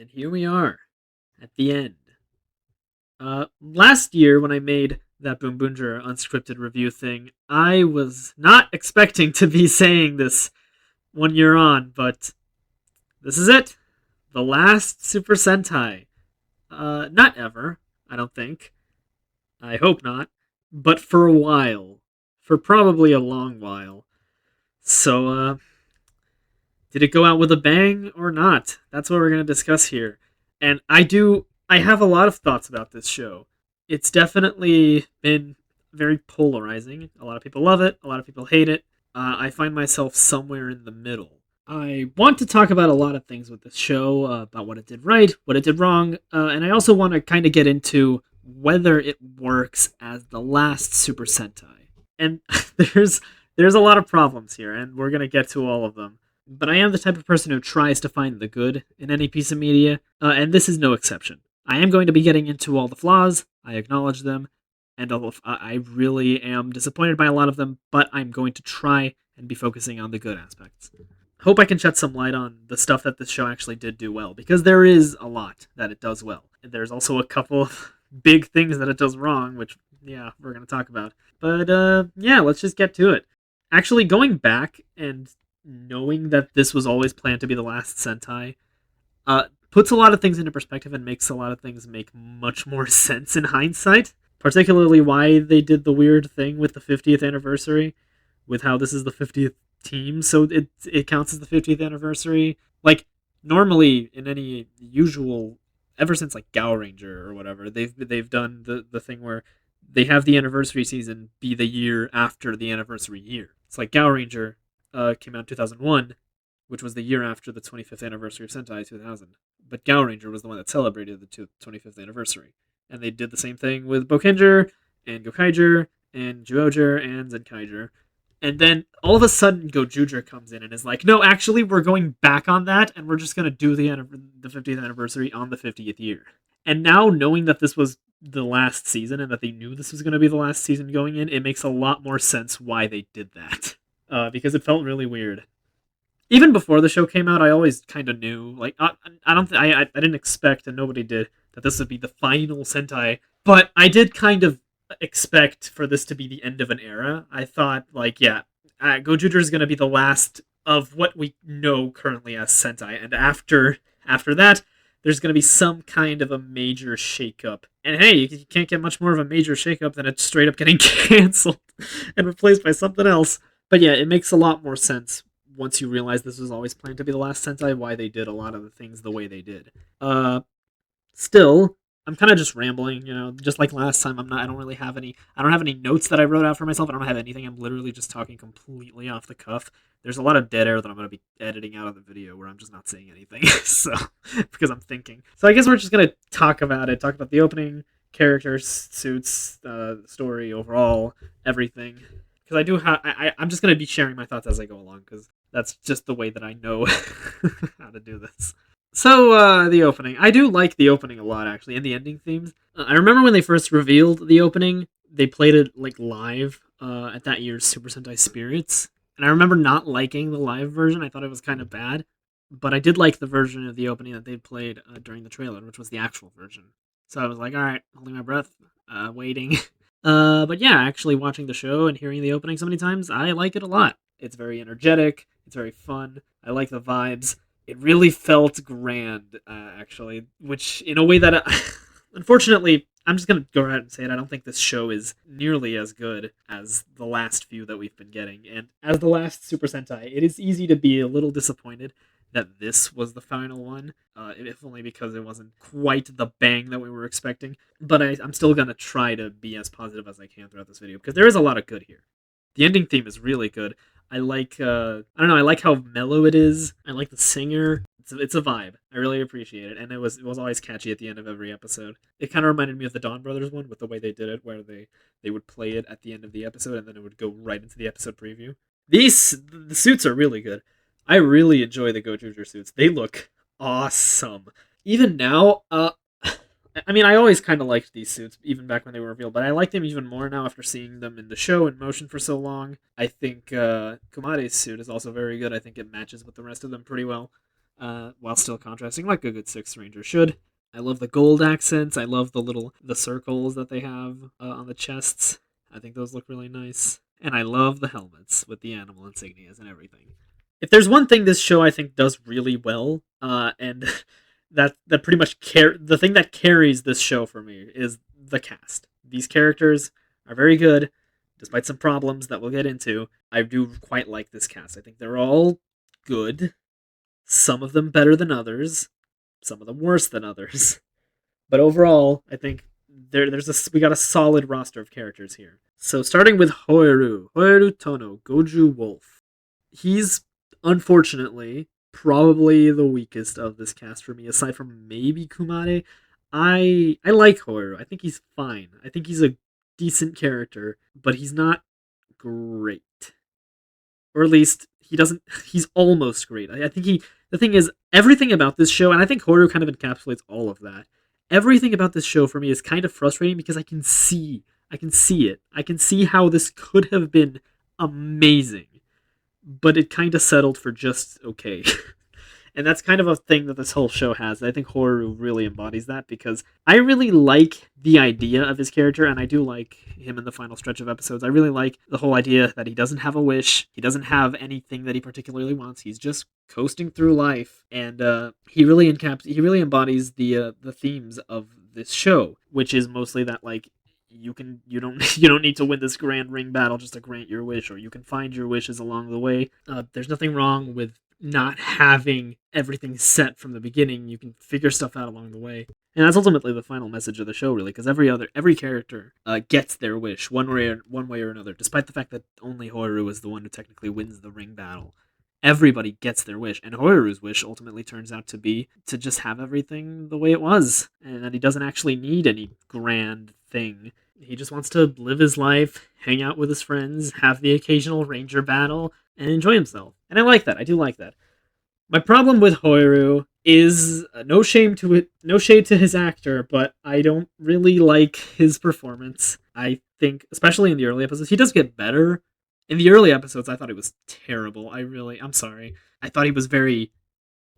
And here we are at the end. Last year when I made that Boom Boonger unscripted review thing, I was not expecting to be saying this 1 year on, but this is it. The last Super Sentai. Not ever, I don't think. I hope not. But for a while. For probably a long while. So, did it go out with a bang or not? That's what we're going to discuss here. And I have a lot of thoughts about this show. It's definitely been very polarizing. A lot of people love it, a lot of people hate it. I find myself somewhere in the middle. I want to talk about a lot of things with this show, about what it did right, what it did wrong, and I also want to kind of get into whether it works as the last Super Sentai. And there's a lot of problems here, and we're gonna get to all of them. But I am the type of person who tries to find the good in any piece of media, and this is no exception. I am going to be getting into all the flaws. I acknowledge them, and I really am disappointed by a lot of them. But I'm going to try and be focusing on the good aspects. Hope I can shed some light on the stuff that this show actually did do well, because there is a lot that it does well. And there's also a couple of big things that it does wrong, which, yeah, we're going to talk about. But, yeah, let's just get to it. Actually, going back and knowing that this was always planned to be the last Sentai, puts a lot of things into perspective and makes a lot of things make much more sense in hindsight. Particularly why they did the weird thing with the 50th anniversary, with how this is the 50th team, so it counts as the 50th anniversary. Like, normally in any usual, ever since like Gal Ranger or whatever, they've done the thing where they have the anniversary season be the year after the anniversary year. It's like Gal Ranger came out in 2001, which was the year after the 25th anniversary of Sentai 2000. But Gal Ranger was the one that celebrated the 25th anniversary. And they did the same thing with Bokenger, and Gokaiger, and Juoger, and Zenkaiger. And then all of a sudden, Gozyuger comes in and is like, no, actually, we're going back on that, and we're just going to do the 50th anniversary on the 50th year. And now, knowing that this was the last season and that they knew this was going to be the last season going in, it makes a lot more sense why they did that. Because it felt really weird. Even before the show came out, I always kind of knew, like, I didn't expect, and nobody did, that this would be the final Sentai. But I did kind of expect for this to be the end of an era. I thought, like, yeah, Gojuger is going to be the last of what we know currently as Sentai, and after that, there's going to be some kind of a major shakeup. And hey, you can't get much more of a major shakeup than it straight up getting canceled and replaced by something else. But yeah, it makes a lot more sense once you realize this was always planned to be the last Sentai, why they did a lot of the things the way they did. Still, I'm kind of just rambling, just like last time. I don't really have any. I don't have any notes that I wrote out for myself. I don't have anything. I'm literally just talking completely off the cuff. There's a lot of dead air that I'm going to be editing out of the video where I'm just not saying anything. So, because I'm thinking. So I guess we're just going to talk about it. Talk about the opening, characters, suits, story overall, everything. Because I do have. I'm just going to be sharing my thoughts as I go along because that's just the way that I know how to do this. So, the opening. I do like the opening a lot, actually, and the ending themes. I remember when they first revealed the opening, they played it, like, live at that year's Super Sentai Spirits. And I remember not liking the live version. I thought it was kind of bad. But I did like the version of the opening that they played during the trailer, which was the actual version. So I was like, alright, holding my breath, waiting. But yeah, actually watching the show and hearing the opening so many times, I like it a lot. It's very energetic. It's very fun. I like the vibes. It really felt grand, actually, which in a way that, unfortunately, I'm just going to go ahead and say it. I don't think this show is nearly as good as the last few that we've been getting. And as the last Super Sentai, it is easy to be a little disappointed that this was the final one, if only because it wasn't quite the bang that we were expecting. But I'm still going to try to be as positive as I can throughout this video, because there is a lot of good here. The ending theme is really good. I like, I don't know, I like how mellow it is. I like the singer. It's a vibe. I really appreciate it. And it was always catchy at the end of every episode. It kind of reminded me of the Dawn Brothers one with the way they did it, where they would play it at the end of the episode and then it would go right into the episode preview. The suits are really good. I really enjoy the Gojuger suits. They look awesome. Even now, I mean, I always kind of liked these suits, even back when they were revealed, but I like them even more now after seeing them in the show in motion for so long. I think Kumare's suit is also very good. I think it matches with the rest of them pretty well. while still contrasting like a good Sixth Ranger should. I love the gold accents. I love the circles that they have on the chests. I think those look really nice. And I love the helmets with the animal insignias and everything. If there's one thing this show I think does really well, and that pretty much the thing that carries this show for me is the cast. These characters are very good, despite some problems that we'll get into. I do quite like this cast. I think they're all good. Some of them better than others, some of them worse than others. But overall, I think we got a solid roster of characters here. So starting with Hoeru Tono, Goju Wolf. He's unfortunately probably the weakest of this cast for me, aside from maybe Kumare. I like Hoeru. I think he's fine. I think he's a decent character, but he's not great. Or at least he doesn't. He's almost great. I think he. The thing is, everything about this show, and I think Horu kind of encapsulates all of that. Everything about this show for me is kind of frustrating because I can see it. I can see how this could have been amazing, but it kind of settled for just okay. And that's kind of a thing that this whole show has. I think Horu really embodies that because I really like the idea of his character, and I do like him in the final stretch of episodes. I really like the whole idea that he doesn't have a wish, he doesn't have anything that he particularly wants. He's just coasting through life, and he really embodies the themes of this show, which is mostly that like you don't need to win this grand ring battle just to grant your wish, or you can find your wishes along the way. There's nothing wrong with not having everything set from the beginning. You can figure stuff out along the way, and that's ultimately the final message of the show, really, because every character gets their wish one way or another, despite the fact that only Horu is the one who technically wins the ring battle. Everybody gets their wish, and Horu's wish ultimately turns out to be to just have everything the way it was, and that he doesn't actually need any grand thing. He just wants to live his life, hang out with his friends, have the occasional ranger battle, and enjoy himself. And I like that. I do like that. My problem with Hoiru is no shade to his actor, but I don't really like his performance. I think, especially in the early episodes, he does get better. In the early episodes, I thought he was terrible. I'm sorry. I thought he was very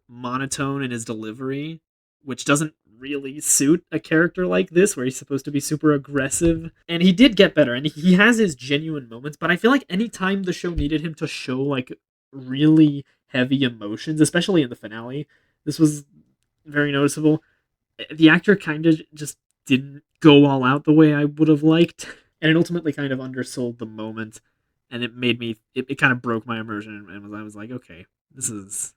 monotone in his delivery, which doesn't really suit a character like this where he's supposed to be super aggressive. And he did get better, and he has his genuine moments, but I feel like anytime the show needed him to show like really heavy emotions, especially in the finale, this was very noticeable. The actor kind of just didn't go all out the way I would have liked, and it ultimately kind of undersold the moment, and it made me it kind of broke my immersion, and I was like, okay, this is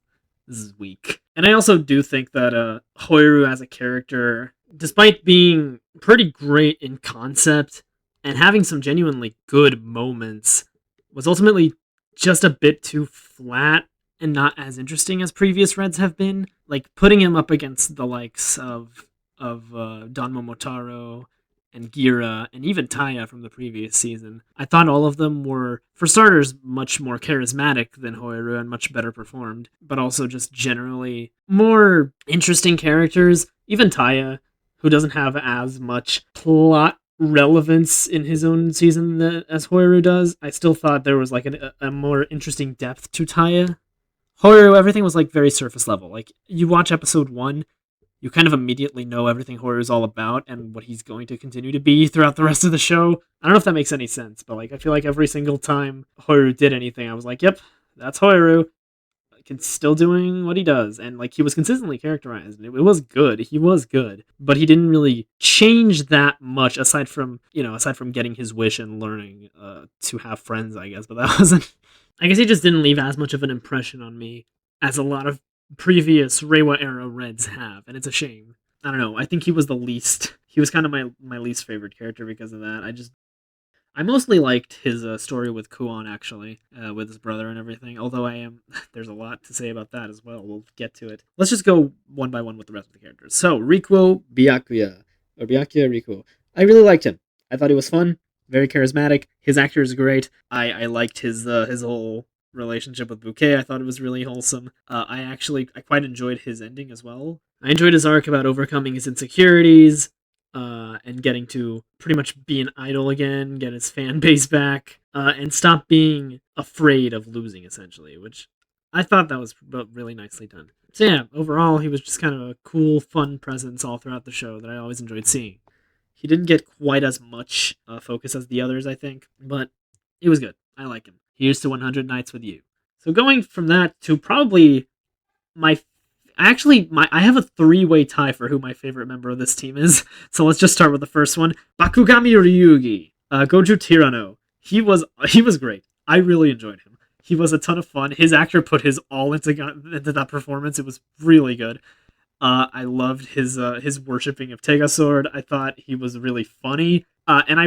weak. And I also do think that Hoiru as a character, despite being pretty great in concept and having some genuinely good moments, was ultimately just a bit too flat and not as interesting as previous Reds have been. Like putting him up against the likes of Don Momotaro and Gira, and even Taya from the previous season. I thought all of them were, for starters, much more charismatic than Hoiru and much better performed, but also just generally more interesting characters. Even Taya, who doesn't have as much plot relevance in his own season as Hoiru does, I still thought there was like a more interesting depth to Taya. Hoiru, everything was like very surface level. Like you watch episode 1, you kind of immediately know everything Horu is all about and what he's going to continue to be throughout the rest of the show. I don't know if that makes any sense, but like I feel like every single time Horu did anything, I was like, yep, that's Horu. Still doing what he does. And like he was consistently characterized, and it was good. He was good. But he didn't really change that much aside from getting his wish and learning to have friends, I guess. But that wasn't I guess he just didn't leave as much of an impression on me as a lot of previous Reiwa era Reds have, and it's a shame. I don't know. I think he was the least. He was kind of my least favorite character because of that. I mostly liked his story with Kuon, actually, with his brother and everything. Although there's a lot to say about that as well. We'll get to it. Let's just go one by one with the rest of the characters. So Rikuo Byakuya, or Byakuya Rikuo. I really liked him. I thought he was fun, very charismatic. His actor is great. I liked his whole relationship with Bouquet. I thought it was really wholesome. I quite enjoyed his ending as well. I enjoyed his arc about overcoming his insecurities, and getting to pretty much be an idol again, get his fan base back, and stop being afraid of losing, essentially, which I thought that was really nicely done. So yeah, overall, he was just kind of a cool, fun presence all throughout the show that I always enjoyed seeing. He didn't get quite as much focus as the others, I think, but he was good. I like him. Here's to 100 Nights with You. So going from that to probably my I have a three-way tie for who my favorite member of this team is. So let's just start with the first one. Bakugami Ryugi, Goju Tirano. He was great. I really enjoyed him. He was a ton of fun. His actor put his all into that performance. It was really good. I loved his worshiping of Tega Sword. I thought he was really funny, and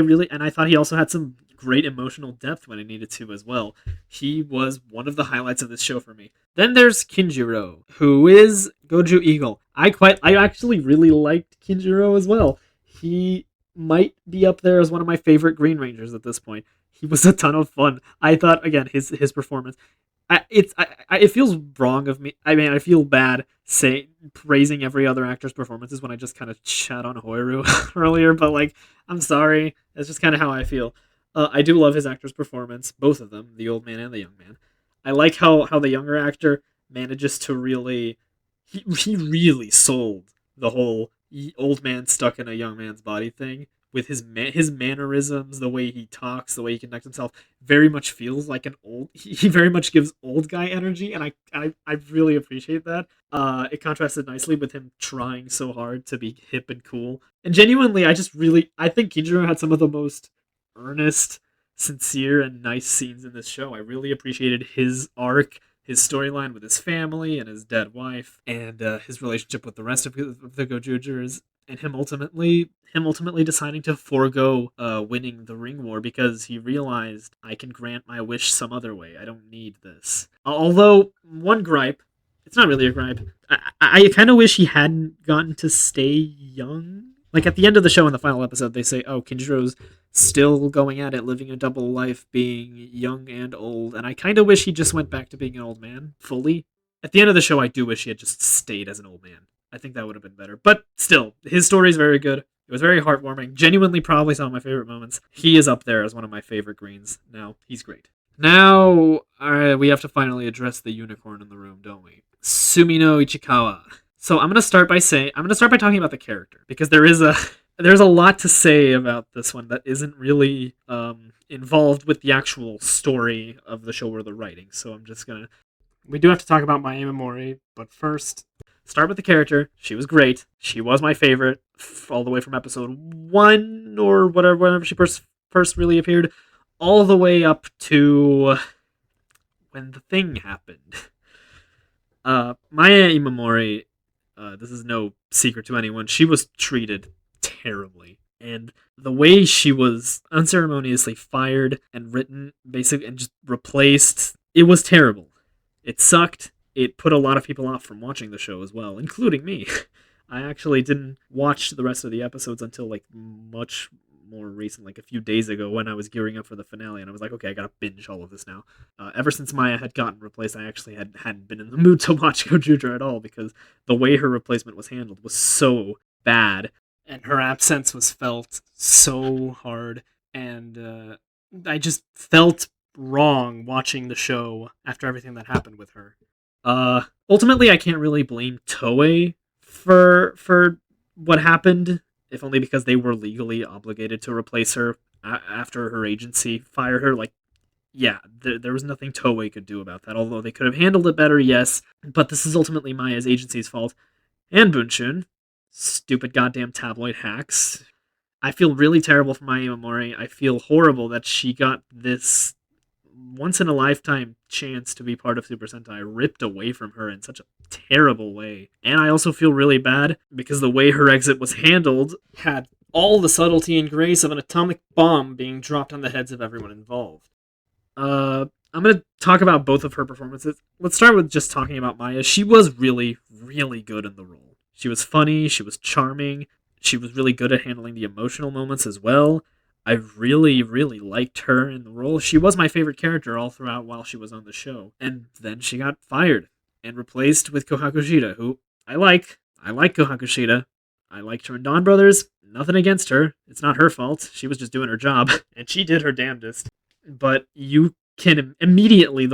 I thought he also had some great emotional depth when he needed to as well. He was one of the highlights of this show for me. Then there's Kinjiro, who is Goju Eagle. I actually really liked Kinjiro as well. He might be up there as one of my favorite Green Rangers at this point. He was a ton of fun. I thought again his performance. It feels wrong of me. I mean, I feel bad praising every other actor's performances when I just kind of chat on Hoiru earlier, but like, I'm sorry. That's just kind of how I feel. I do love his actor's performance, both of them, the old man and the young man. I like how the younger actor manages to really, he really sold the whole old man stuck in a young man's body thing with his mannerisms, the way he talks, the way he conducts himself, very much feels like an old. He very much gives old guy energy, and I really appreciate that. It contrasted nicely with him trying so hard to be hip and cool. And genuinely, I think Kinjiro had some of the most earnest, sincere, and nice scenes in this show. I really appreciated his arc, his storyline with his family and his dead wife, and his relationship with the rest of the Gozyugers, and him ultimately deciding to forego winning the ring war because he realized, I can grant my wish some other way. I don't need this. Although one gripe, it's not really a gripe. I kind of wish he hadn't gotten to stay young. Like at the end of the show in the final episode, they say, "Oh, Kinjiro's still going at it, living a double life, being young and old." And I kind of wish he just went back to being an old man fully. At the end of the show, I do wish he had just stayed as an old man. I think that would have been better. But still, his story is very good. It was very heartwarming. Genuinely, probably some of my favorite moments. He is up there as one of my favorite Greens. Now, he's great. Now, we have to finally address the unicorn in the room, don't we? Sumino Ichikawa. So I'm gonna start by talking about the character because there's a lot to say about this one that isn't really involved with the actual story of the show or the writing. So we do have to talk about Mai Imamori, but first, start with the character. She was great. She was my favorite all the way from episode 1 or whenever she first really appeared, all the way up to when the thing happened. Maya Imamori, this is no secret to anyone, she was treated terribly. And the way she was unceremoniously fired and written, basically, and just replaced, it was terrible. It sucked. It put a lot of people off from watching the show as well, including me. I actually didn't watch the rest of the episodes until like much more recent, like a few days ago when I was gearing up for the finale, and I was like, okay, I gotta binge all of this now. Ever since Maya had gotten replaced, I actually hadn't been in the mood to watch Gozyuger at all because the way her replacement was handled was so bad, and her absence was felt so hard, and I just felt wrong watching the show after everything that happened with her. Ultimately, I can't really blame Toei for what happened, if only because they were legally obligated to replace her after her agency fired her. Like, yeah, there was nothing Toei could do about that, although they could have handled it better, yes, but this is ultimately Maya's agency's fault. And Bunshun, stupid goddamn tabloid hacks. I feel really terrible for Maya Imamori. I feel horrible that she got this once-in-a-lifetime chance to be part of Super Sentai ripped away from her in such a terrible way. And I also feel really bad because the way her exit was handled had all the subtlety and grace of an atomic bomb being dropped on the heads of everyone involved. I'm going to talk about both of her performances. Let's start with just talking about Maya. She was really, really good in the role. She was funny, she was charming, she was really good at handling the emotional moments as well. I really, really liked her in the role. She was my favorite character all throughout while she was on the show. And then she got fired and replaced with Kohaku Shida, who I like. I like Kohaku Shida. I liked her in Dawn Brothers. Nothing against her. It's not her fault. She was just doing her job. And she did her damnedest. But you can immediately,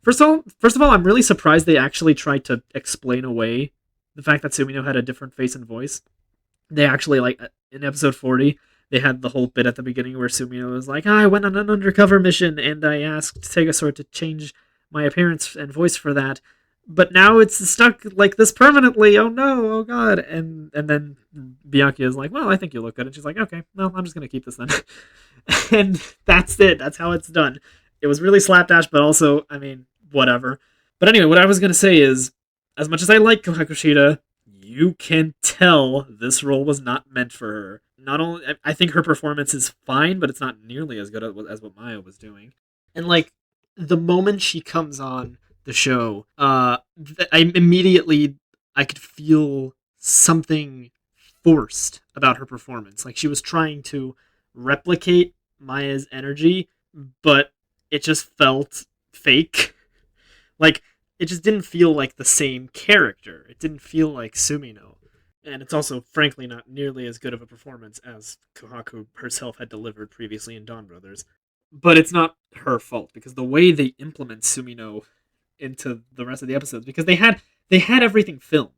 First of all, I'm really surprised they actually tried to explain away the fact that Sumino had a different face and voice. They actually, like, in episode 40, they had the whole bit at the beginning where Sumino was like, I went on an undercover mission and I asked Tegasort to change my appearance and voice for that. But now it's stuck like this permanently. Oh no, oh god. And then Bianchi is like, well, I think you look good. And she's like, okay, well, I'm just going to keep this then. And that's it. That's how it's done. It was really slapdash, but also, I mean, whatever. But anyway, what I was going to say is, as much as I like Kohakushita, you can tell this role was not meant for her. Not only, I think her performance is fine, but it's not nearly as good as what Maya was doing. And like the moment she comes on the show, I could feel something forced about her performance. Like she was trying to replicate Maya's energy, but it just felt fake. Like it just didn't feel like the same character. It didn't feel like Sumino. And it's also, frankly, not nearly as good of a performance as Kohaku herself had delivered previously in Dawn Brothers. But it's not her fault, because the way they implement Sumino into the rest of the episodes, because they had everything filmed.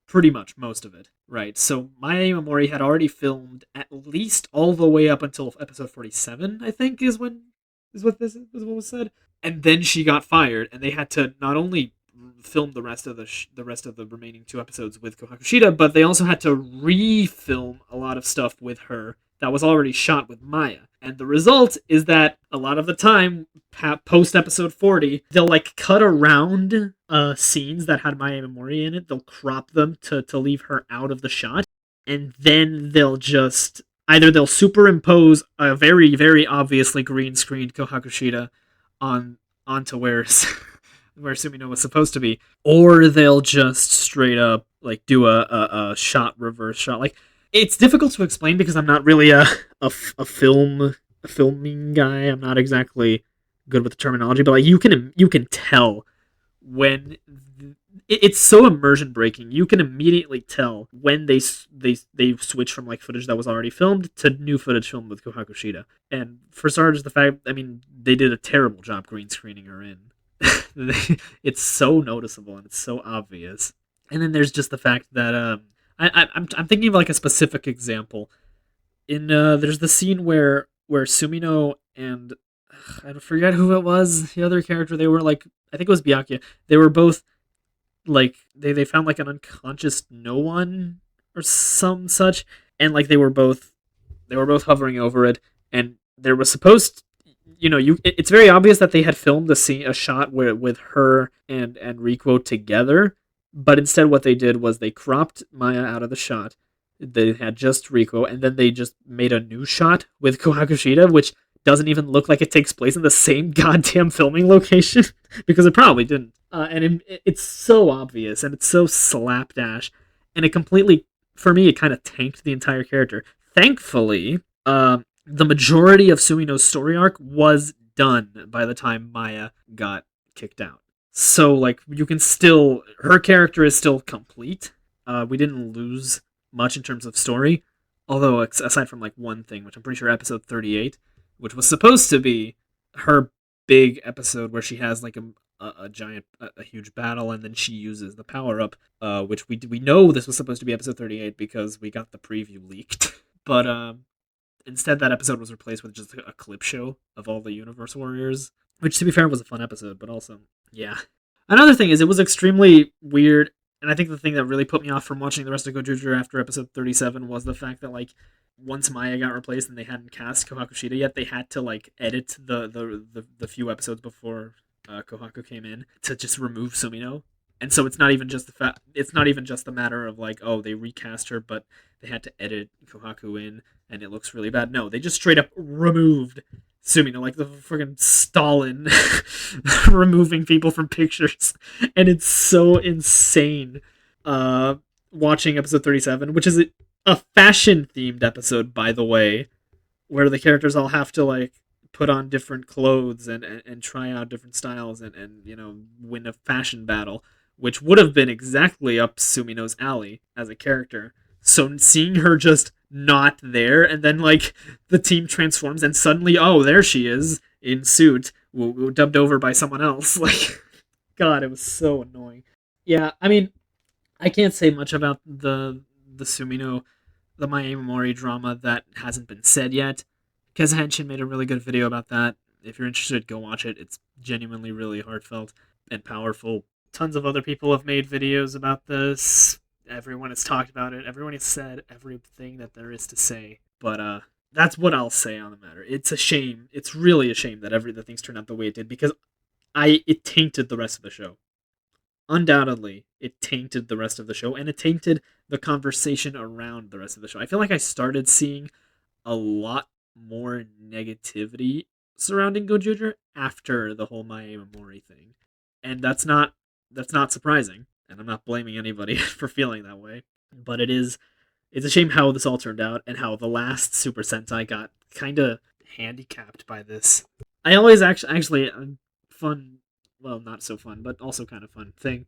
Pretty much, most of it. Right, so Maya Imamori had already filmed at least all the way up until episode 47, I think, is what was said. And then she got fired, and they had to not only film the rest of the remaining 2 episodes with Kohakushita, but they also had to re-film a lot of stuff with her that was already shot with Maya. And the result is that a lot of the time, post episode 40, they'll like cut around scenes that had Maya Imamori in it. They'll crop them to leave her out of the shot, and then they'll just either they'll superimpose a very, very obviously green screened Kohakushita onto where Sumino was supposed to be, or they'll just straight up like do a shot reverse shot. Like it's difficult to explain because I'm not really a filming guy. I'm not exactly good with the terminology, but like you can tell when it's so immersion breaking. You can immediately tell when they switch from like footage that was already filmed to new footage filmed with Kohakushita. And for starters, the fact, I mean, they did a terrible job green screening her in. It's so noticeable and it's so obvious. And then there's just the fact that I'm thinking of like a specific example. In there's the scene where Sumino and I forget who it was, the other character, they were like, I think it was Byakuya. They were both like they found like an unconscious no one or some such, and like they were both hovering over it, and there was supposed, it's very obvious that they had filmed a shot with her and Riko together, but instead what they did was they cropped Maya out of the shot. They had just Riko, and then they just made a new shot with Kohakushita, which doesn't even look like it takes place in the same goddamn filming location, because it probably didn't. And it's so obvious, and it's so slapdash, and it completely, for me, it kind of tanked the entire character. Thankfully, the majority of Sumino's story arc was done by the time Maya got kicked out. So, like, her character is still complete. We didn't lose much in terms of story, although aside from, like, one thing, which I'm pretty sure episode 38, which was supposed to be her big episode where she has, like, a huge battle, and then she uses the power-up, which we know this was supposed to be episode 38 because we got the preview leaked. But, instead, that episode was replaced with just a clip show of all the Universe Warriors, which, to be fair, was a fun episode, but also, yeah. Another thing is, it was extremely weird, and I think the thing that really put me off from watching the rest of Gozyuger after episode 37 was the fact that, like, once Maya got replaced and they hadn't cast Kohakushita yet, they had to, like, edit the few episodes before Kohaku came in to just remove Sumino. And so it's not even just the matter of like, oh, they recast her, but they had to edit Kohaku in and it looks really bad. No, they just straight up removed Sumino, like the friggin' Stalin removing people from pictures. And it's so insane watching episode 37, which is a fashion themed episode, by the way, where the characters all have to like put on different clothes and try out different styles and win a fashion battle, which would have been exactly up Sumino's alley as a character. So seeing her just not there, and then like the team transforms and suddenly, oh, there she is in suit, dubbed over by someone else. Like God, it was so annoying. Yeah, I mean, I can't say much about the Sumino, the My Mori drama that hasn't been said yet. Keza Henshin made a really good video about that. If you're interested, go watch it. It's genuinely really heartfelt and powerful. Tons of other people have made videos about this. Everyone has talked about it. Everyone has said everything that there is to say. But that's what I'll say on the matter. It's a shame. It's really a shame that the things turned out the way it did because it tainted the rest of the show. Undoubtedly, it tainted the rest of the show and it tainted the conversation around the rest of the show. I feel like I started seeing a lot more negativity surrounding Gojuger after the whole Mae Mori thing. And that's not surprising, and I'm not blaming anybody for feeling that way. But it's a shame how this all turned out and how the last Super Sentai got kind of handicapped by this. I always actually fun, well, not so fun, but also kind of fun thing.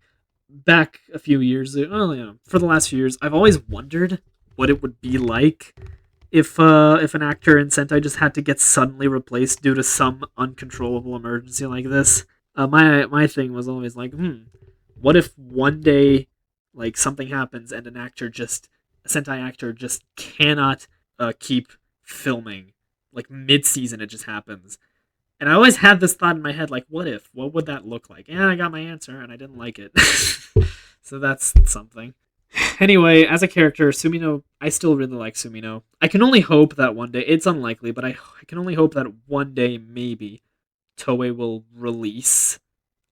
Back a few years, well, for the last few years, I've always wondered what it would be like if an actor in Sentai just had to get suddenly replaced due to some uncontrollable emergency like this. My thing was always like, what if one day like something happens and a Sentai actor just cannot keep filming, like mid season it just happens. And I always had this thought in my head, like, what if? What would that look like? And I got my answer, and I didn't like it. So that's something. Anyway, as a character, Sumino, I still really like Sumino. I can only hope that one day, it's unlikely, but I can only hope that one day, maybe, Toei will release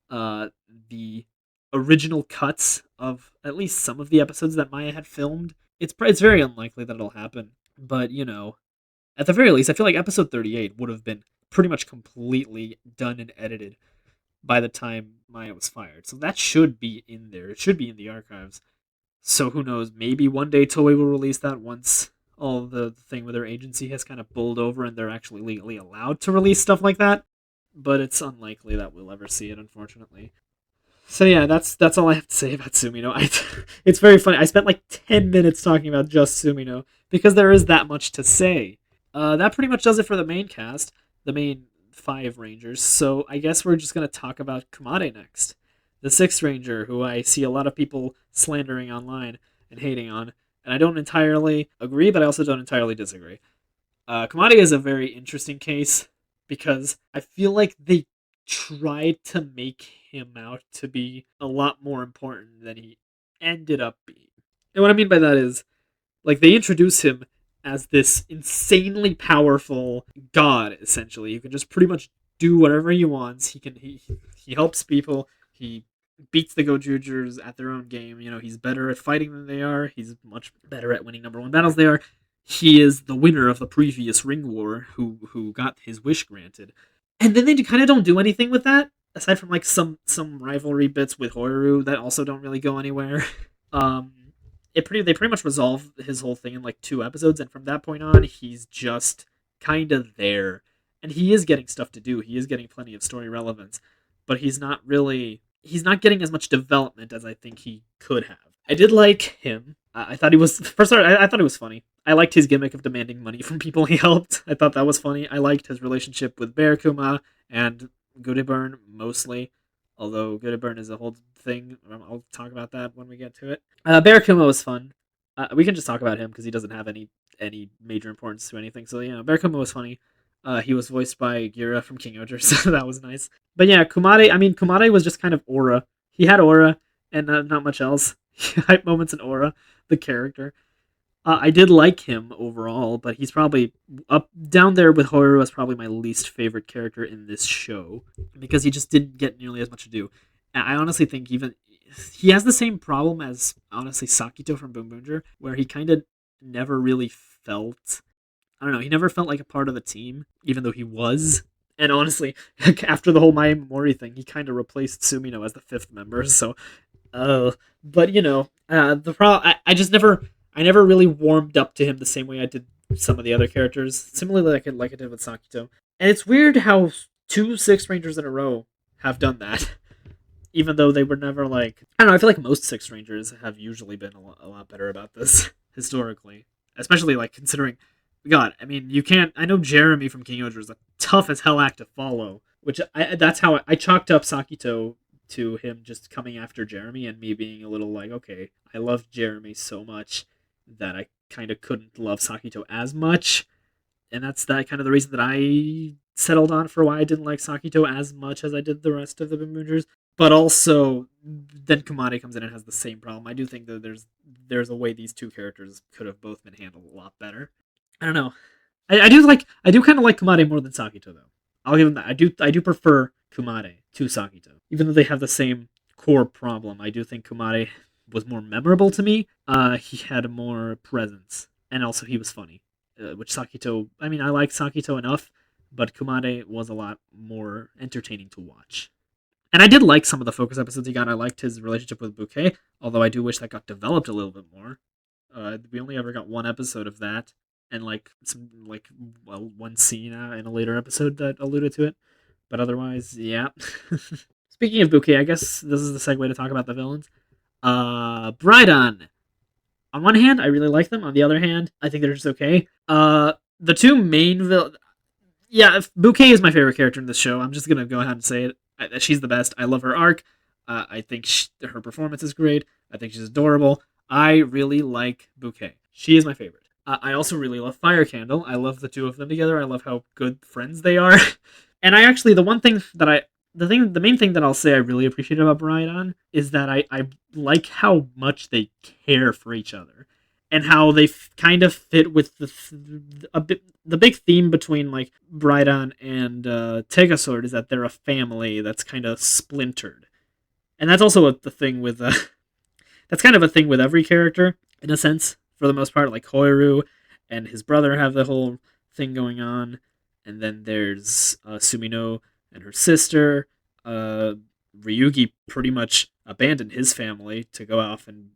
the original cuts of at least some of the episodes that Maya had filmed. It's very unlikely that it'll happen, but, at the very least, I feel like episode 38 would have been pretty much completely done and edited by the time Maya was fired. So that should be in there. It should be in the archives. So who knows? Maybe one day Toei will release that once all the thing with their agency has kind of bowled over and they're actually legally allowed to release stuff like that. But it's unlikely that we'll ever see it, unfortunately. So yeah, that's all I have to say about Sumino. It's very funny. I spent like 10 minutes talking about just Sumino because there is that much to say. That pretty much does it for the main cast, the main 5 Rangers. So I guess we're just going to talk about Kumade next. The 6th Ranger, who I see a lot of people slandering online and hating on. And I don't entirely agree, but I also don't entirely disagree. Kumade is a very interesting case because I feel like they tried to make him out to be a lot more important than he ended up being. And what I mean by that is, like, they introduce him as this insanely powerful god, essentially. You can just pretty much do whatever he wants. He helps people. He beats the Gozyugers at their own game. He's better at fighting than they are. He's much better at winning number 1 battles they are. He is the winner of the previous Ring War who got his wish granted. And then they kind of don't do anything with that, aside from like some rivalry bits with Horu that also don't really go anywhere. They pretty much resolve his whole thing in like 2 episodes, and from that point on, he's just kind of there. And he is getting stuff to do. He is getting plenty of story relevance, but he's not getting as much development as I think he could have. I did like him. I thought he was I thought he was funny. I liked his gimmick of demanding money from people he helped. I thought that was funny. I liked his relationship with Bear Kuma and Goodieburn mostly. Although Goodieburn is a whole thing. I'll talk about that when we get to it. Bear Kuma was fun. We can just talk about him because he doesn't have any major importance to anything. So yeah, Bear Kuma was funny. He was voiced by Gira from King Oger, so that was nice. But yeah, Kumade was just kind of aura. He had aura and not much else. Hype moments and aura, the character. I did like him overall, but he's probably up down there with Horu as probably my least favorite character in this show because he just didn't get nearly as much to do. I honestly think even he has the same problem as honestly Sakito from Boom Boonger, where he kind of never really felt. I don't know. He never felt like a part of the team, even though he was. And honestly, after the whole Maya Mori thing, he kind of replaced Sumino as the 5th member. So, but the problem. I never really warmed up to him the same way I did some of the other characters. Similarly, like I did with Sakito. And it's weird how 2 6 Rangers in a row have done that. Even though they were never like... I don't know, I feel like most 6 Rangers have usually been a lot better about this, historically. Especially, like, considering... God, I mean, you can't... I know Jeremy from King Oger is a tough as hell act to follow. That's how I chalked up Sakito to him just coming after Jeremy and me being a little like, okay, I loved Jeremy so much that I kind of couldn't love Sakito as much. And that's that kind of the reason that I settled on for why I didn't like Sakito as much as I did the rest of the Bimboongers. But also, then Kamade comes in and has the same problem. I do think that there's a way these two characters could have both been handled a lot better. I don't know. I do kind of like Kumade more than Sakito though. I'll give him that. I do prefer Kumade to Sakito, even though they have the same core problem. I do think Kumade was more memorable to me. He had more presence, and also he was funny. Which Sakito, I mean, I like Sakito enough, but Kumade was a lot more entertaining to watch. And I did like some of the focus episodes he got. I liked his relationship with Bouquet, although I do wish that got developed a little bit more. We only ever got one episode of that, and one scene in a later episode that alluded to it. But otherwise, yeah. Speaking of Bouquet, I guess this is the segue to talk about the villains. Brydon. On one hand, I really like them. On the other hand, I think they're just okay. The two main yeah, Bouquet is my favorite character in this show. I'm just gonna go ahead and say it. She's the best. I love her arc. I think her performance is great. I think she's adorable. I really like Bouquet. She is my favorite. I also really love Fire Candle. I love the two of them together. I love how good friends they are. And I actually, the main thing that I'll say I really appreciate about Brydon is that I like how much they care for each other, and how they kind of fit with the big theme between like Brydon and Tegasword is that they're a family that's kind of splintered, and that's also the thing with that's kind of a thing with every character in a sense for the most part. Like Koiru and his brother have the whole thing going on, and then there's Sumino and her sister. Ryugi pretty much abandoned his family to go off and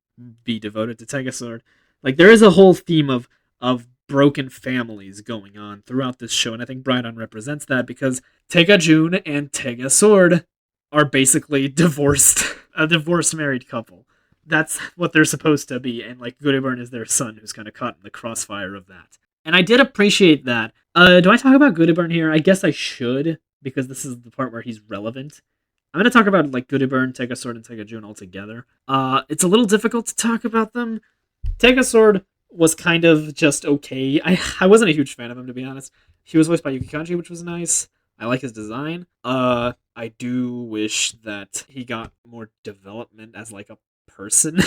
be devoted to Tegasword. Like there is a whole theme of broken families going on throughout this show, and I think Brydon represents that because June and Tegasword are basically divorced, a divorced married couple. That's what they're supposed to be, and like Goodiburn is their son who's kind of caught in the crossfire of that. And I did appreciate that. Do I talk about Goodiburn here? I guess I should, because this is the part where he's relevant. I'm going to talk about like Goodiburn, Tegasword, and Tegajun all together. It's a little difficult to talk about them. Tegasword was kind of just okay. I wasn't a huge fan of him, to be honest. He was voiced by Yuki Kanji, which was nice. I like his design. I do wish that he got more development as like a person,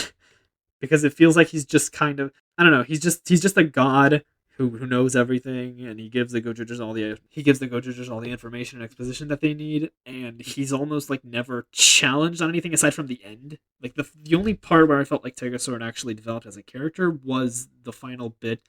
because it feels like he's just kind of, I don't know. He's just a god who knows everything, and he gives the Gozyugers all the information and exposition that they need, and he's almost like never challenged on anything aside from the end. Like the only part where I felt like Tegasword actually developed as a character was the final bit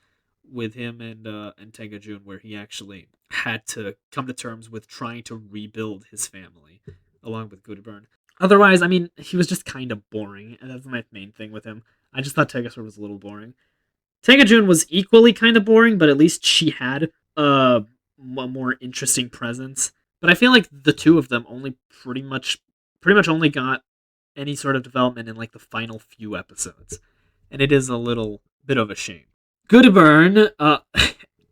with him and Tegajun, where he actually had to come to terms with trying to rebuild his family along with Goodiburn. Otherwise, I mean, he was just kind of boring, and that's my main thing with him. I just thought Tegasword was a little boring. Tegajun was equally kind of boring, but at least she had a more interesting presence. But I feel like the two of them only pretty much only got any sort of development in like the final few episodes, and it is a little bit of a shame. Goodiburn,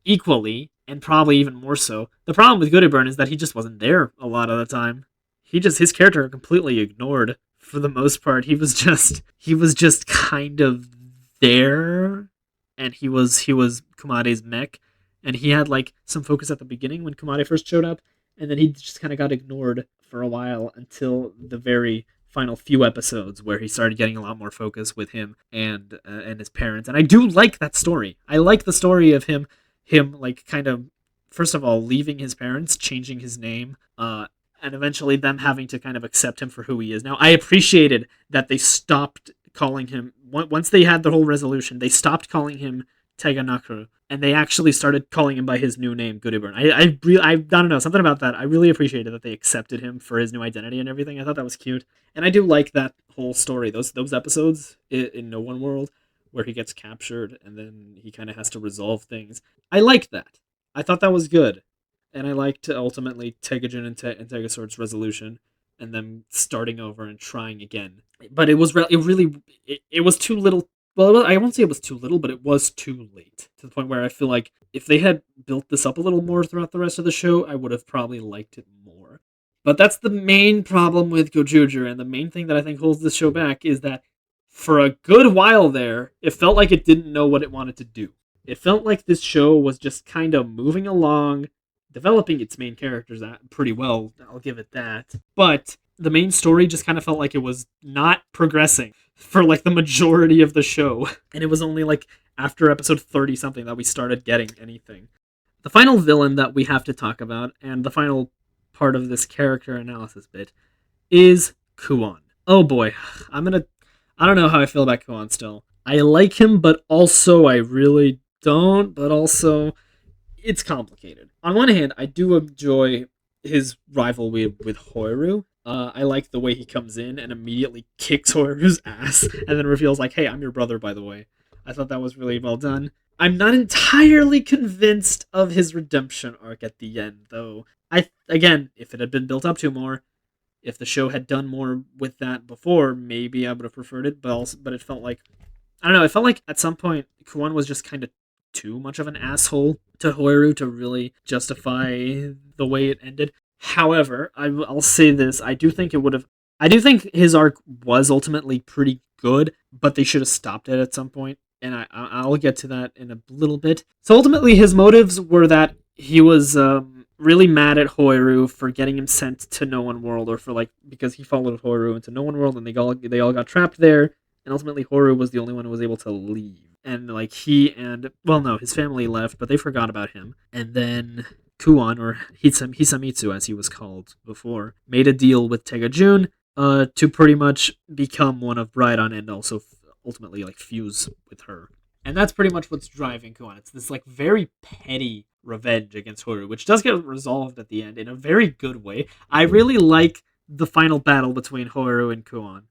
equally, and probably even more so. The problem with Goodiburn is that he just wasn't there a lot of the time. His character completely ignored for the most part. He was just kind of there, and he was Kumade's mech, and he had like some focus at the beginning when Kumade first showed up, and then he just kind of got ignored for a while until the very final few episodes where he started getting a lot more focus with him and his parents. And I do like that story. I like the story of him like kind of, first of all, leaving his parents, changing his name, and eventually them having to kind of accept him for who he is. Now, I appreciated that they stopped calling him, once they had the whole resolution, they stopped calling him Teganakuru, and they actually started calling him by his new name, Goodiburn. I don't know, something about that. I really appreciated that they accepted him for his new identity and everything. I thought that was cute. And I do like that whole story, those episodes in No One World, where he gets captured and then he kind of has to resolve things. I liked that. I thought that was good. And I liked ultimately Tegajun and Tegasword's resolution, and them starting over and trying again. But it was too little. Well, I won't say it was too little, but it was too late, to the point where I feel like if they had built this up a little more throughout the rest of the show, I would have probably liked it more. But that's the main problem with Gojuger, and the main thing that I think holds this show back is that for a good while there, it felt like it didn't know what it wanted to do. It felt like this show was just kind of moving along, developing its main characters pretty well, I'll give it that. But the main story just kind of felt like it was not progressing for like the majority of the show. And it was only like after episode 30 something that we started getting anything. The final villain that we have to talk about, and the final part of this character analysis bit, is Kuon. Oh boy, I don't know how I feel about Kuon still. I like him, but also I really don't, but also it's complicated. On one hand, I do enjoy his rivalry with Hoiru. I like the way he comes in and immediately kicks Hoiru's ass and then reveals, like, hey, I'm your brother, by the way. I thought that was really well done. I'm not entirely convinced of his redemption arc at the end, though. Again, if it had been built up to more, if the show had done more with that before, maybe I would have preferred it. But it felt like, I don't know. It felt like at some point Kuon was just kind of too much of an asshole to Hoiru to really justify the way it ended. However, I'll say this: I do think it would have. I do think his arc was ultimately pretty good, but they should have stopped it at some point, and I'll get to that in a little bit. So ultimately, his motives were that he was really mad at Hoiru for getting him sent to No One World, or for like because he followed Hoiru into No One World, and they all got trapped there, and ultimately Hoiru was the only one who was able to leave. And like his family left, but they forgot about him. And then Kuon, or Hisamitsu as he was called before, made a deal with Tegajun to pretty much become one of Brydon and also ultimately like fuse with her. And that's pretty much what's driving Kuon. It's this like very petty revenge against Hoiru, which does get resolved at the end in a very good way. I really like the final battle between Hoiru and Kuon.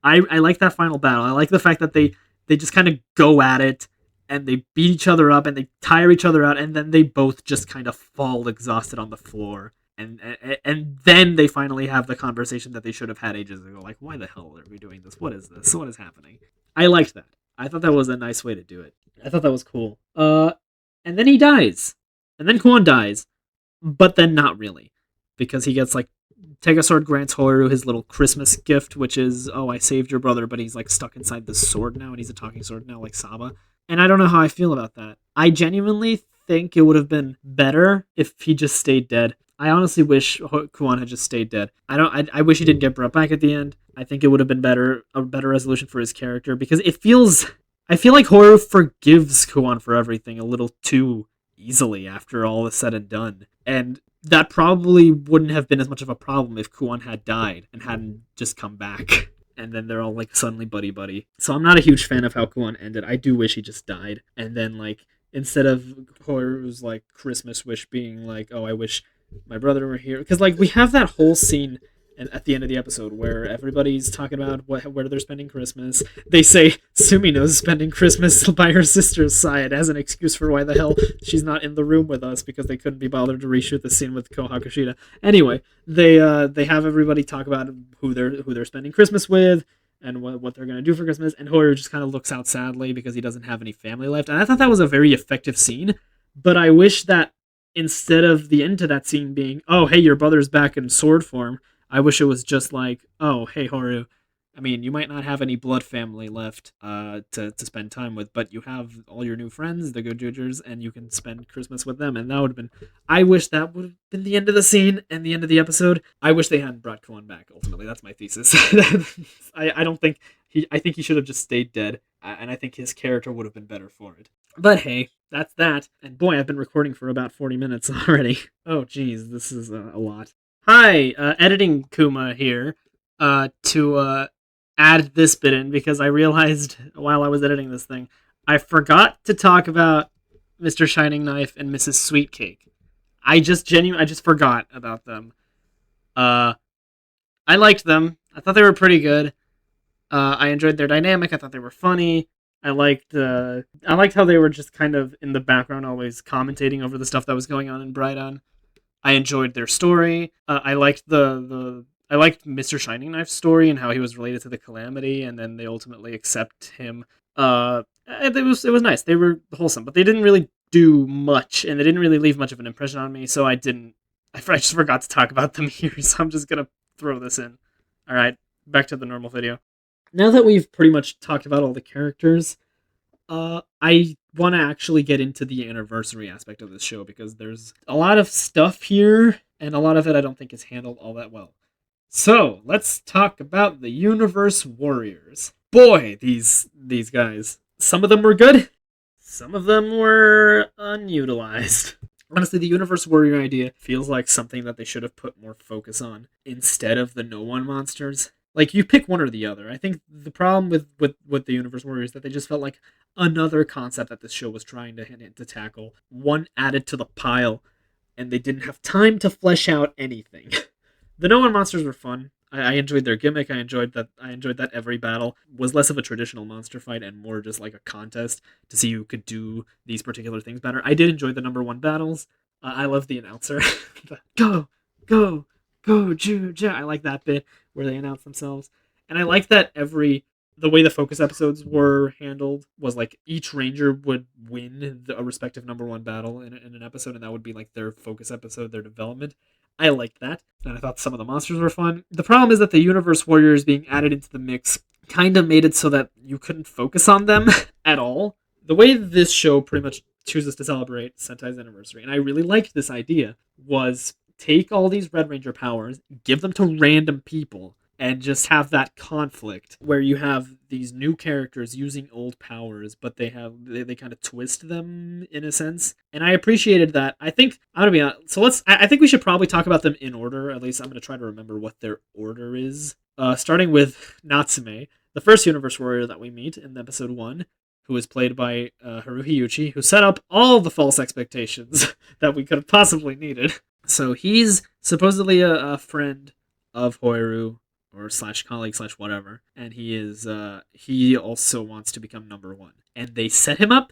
I like that final battle. I like the fact that they just kind of go at it and they beat each other up and they tire each other out, and then they both just kind of fall exhausted on the floor. And then they finally have the conversation that they should have had ages ago. Like, why the hell are we doing this? What is this? What is happening? I liked that. I thought that was a nice way to do it. I thought that was cool. And then he dies. And then Kuon dies. But then not really. Because he gets, like, Tegasword grants Hoiru his little Christmas gift, which is, oh, I saved your brother, but he's, like, stuck inside this sword now, and he's a talking sword now, like Saba. And I don't know how I feel about that. I genuinely think it would have been better if he just stayed dead. I honestly wish Kuon had just stayed dead. I wish he didn't get brought back at the end. I think it would have been a better resolution for his character, because I feel like Hoiru forgives Kuon for everything a little too easily after all is said and done. And that probably wouldn't have been as much of a problem if Kuon had died and hadn't just come back. And then they're all like suddenly buddy. So I'm not a huge fan of how Kuon ended. I do wish he just died. And then like instead of Hoiru's like Christmas wish being like, oh, I wish my brother were here, because like we have that whole scene at the end of the episode where everybody's talking about where they're spending Christmas. They say Sumino's spending Christmas by her sister's side as an excuse for why the hell she's not in the room with us, because they couldn't be bothered to reshoot the scene with Ko Hakushida. Anyway, they have everybody talk about who they're spending Christmas with and what they're going to do for Christmas, and Hoiru just kind of looks out sadly because he doesn't have any family left. And I thought that was a very effective scene, but I wish that instead of the end to that scene being, oh, hey, your brother's back in sword form, I wish it was just like, oh, hey, Hoiru, I mean, you might not have any blood family left to spend time with, but you have all your new friends, the Gozyugers, and you can spend Christmas with them. And that would have been, I wish that would have been the end of the scene and the end of the episode. I wish they hadn't brought Kuon back, ultimately. That's my thesis. I don't think, I think he should have just stayed dead, and I think his character would have been better for it. But hey, that's that. And boy, I've been recording for about 40 minutes already. Oh, geez, this is a lot. Hi, editing Kuma here, to add this bit in, because I realized while I was editing this thing, I forgot to talk about Mr. Shining Knife and Mrs. Sweetcake. I just forgot about them. I liked them. I thought they were pretty good. I enjoyed their dynamic. I thought they were funny. I liked how they were just kind of in the background, always commentating over the stuff that was going on in Brydon. I enjoyed their story. I liked I liked Mr. Shining Knife's story and how he was related to the Calamity, and then they ultimately accept him. It was nice. They were wholesome, but they didn't really do much, and they didn't really leave much of an impression on me. So I I just forgot to talk about them here, so I'm just gonna throw this in. All right, back to the normal video. Now that we've pretty much talked about all the characters, I want to actually get into the anniversary aspect of this show because there's a lot of stuff here, and a lot of it I don't think is handled all that well. So let's talk about the Universe Warriors. Boy, these guys. Some of them were good. Some of them were unutilized. Honestly, the Universe Warrior idea feels like something that they should have put more focus on instead of the No One monsters. Like, you pick one or the other. I think the problem with the Universe Warriors is that they just felt like another concept that this show was trying to tackle. One added to the pile, and they didn't have time to flesh out anything. The No One monsters were fun. I enjoyed their gimmick. I enjoyed that every battle was less of a traditional monster fight and more just like a contest to see who could do these particular things better. I did enjoy the number one battles. I love the announcer. Go, go, go, Juja. I like that bit where they announce themselves, and I like that the way the focus episodes were handled was like each ranger would win a respective number one battle in an episode, and that would be like their focus episode, their development. I liked that, and I thought some of the monsters were fun. The problem is that the Universe Warriors being added into the mix kind of made it so that you couldn't focus on them at all. The way this show pretty much chooses to celebrate Sentai's anniversary, and I really liked this idea, was take all these Red Ranger powers, give them to random people, and just have that conflict where you have these new characters using old powers, but they kind of twist them in a sense, and I appreciated that. I think I'm gonna be honest, so I think we should probably talk about them in order. At least I'm gonna try to remember what their order is. Starting with Natsume, the first Universe Warrior that we meet in episode 1, who is played by Haruhi Uchi, who set up all the false expectations that we could have possibly needed. So he's supposedly a friend of Hoiru, or slash colleague slash whatever, and he also wants to become number one. And they set him up,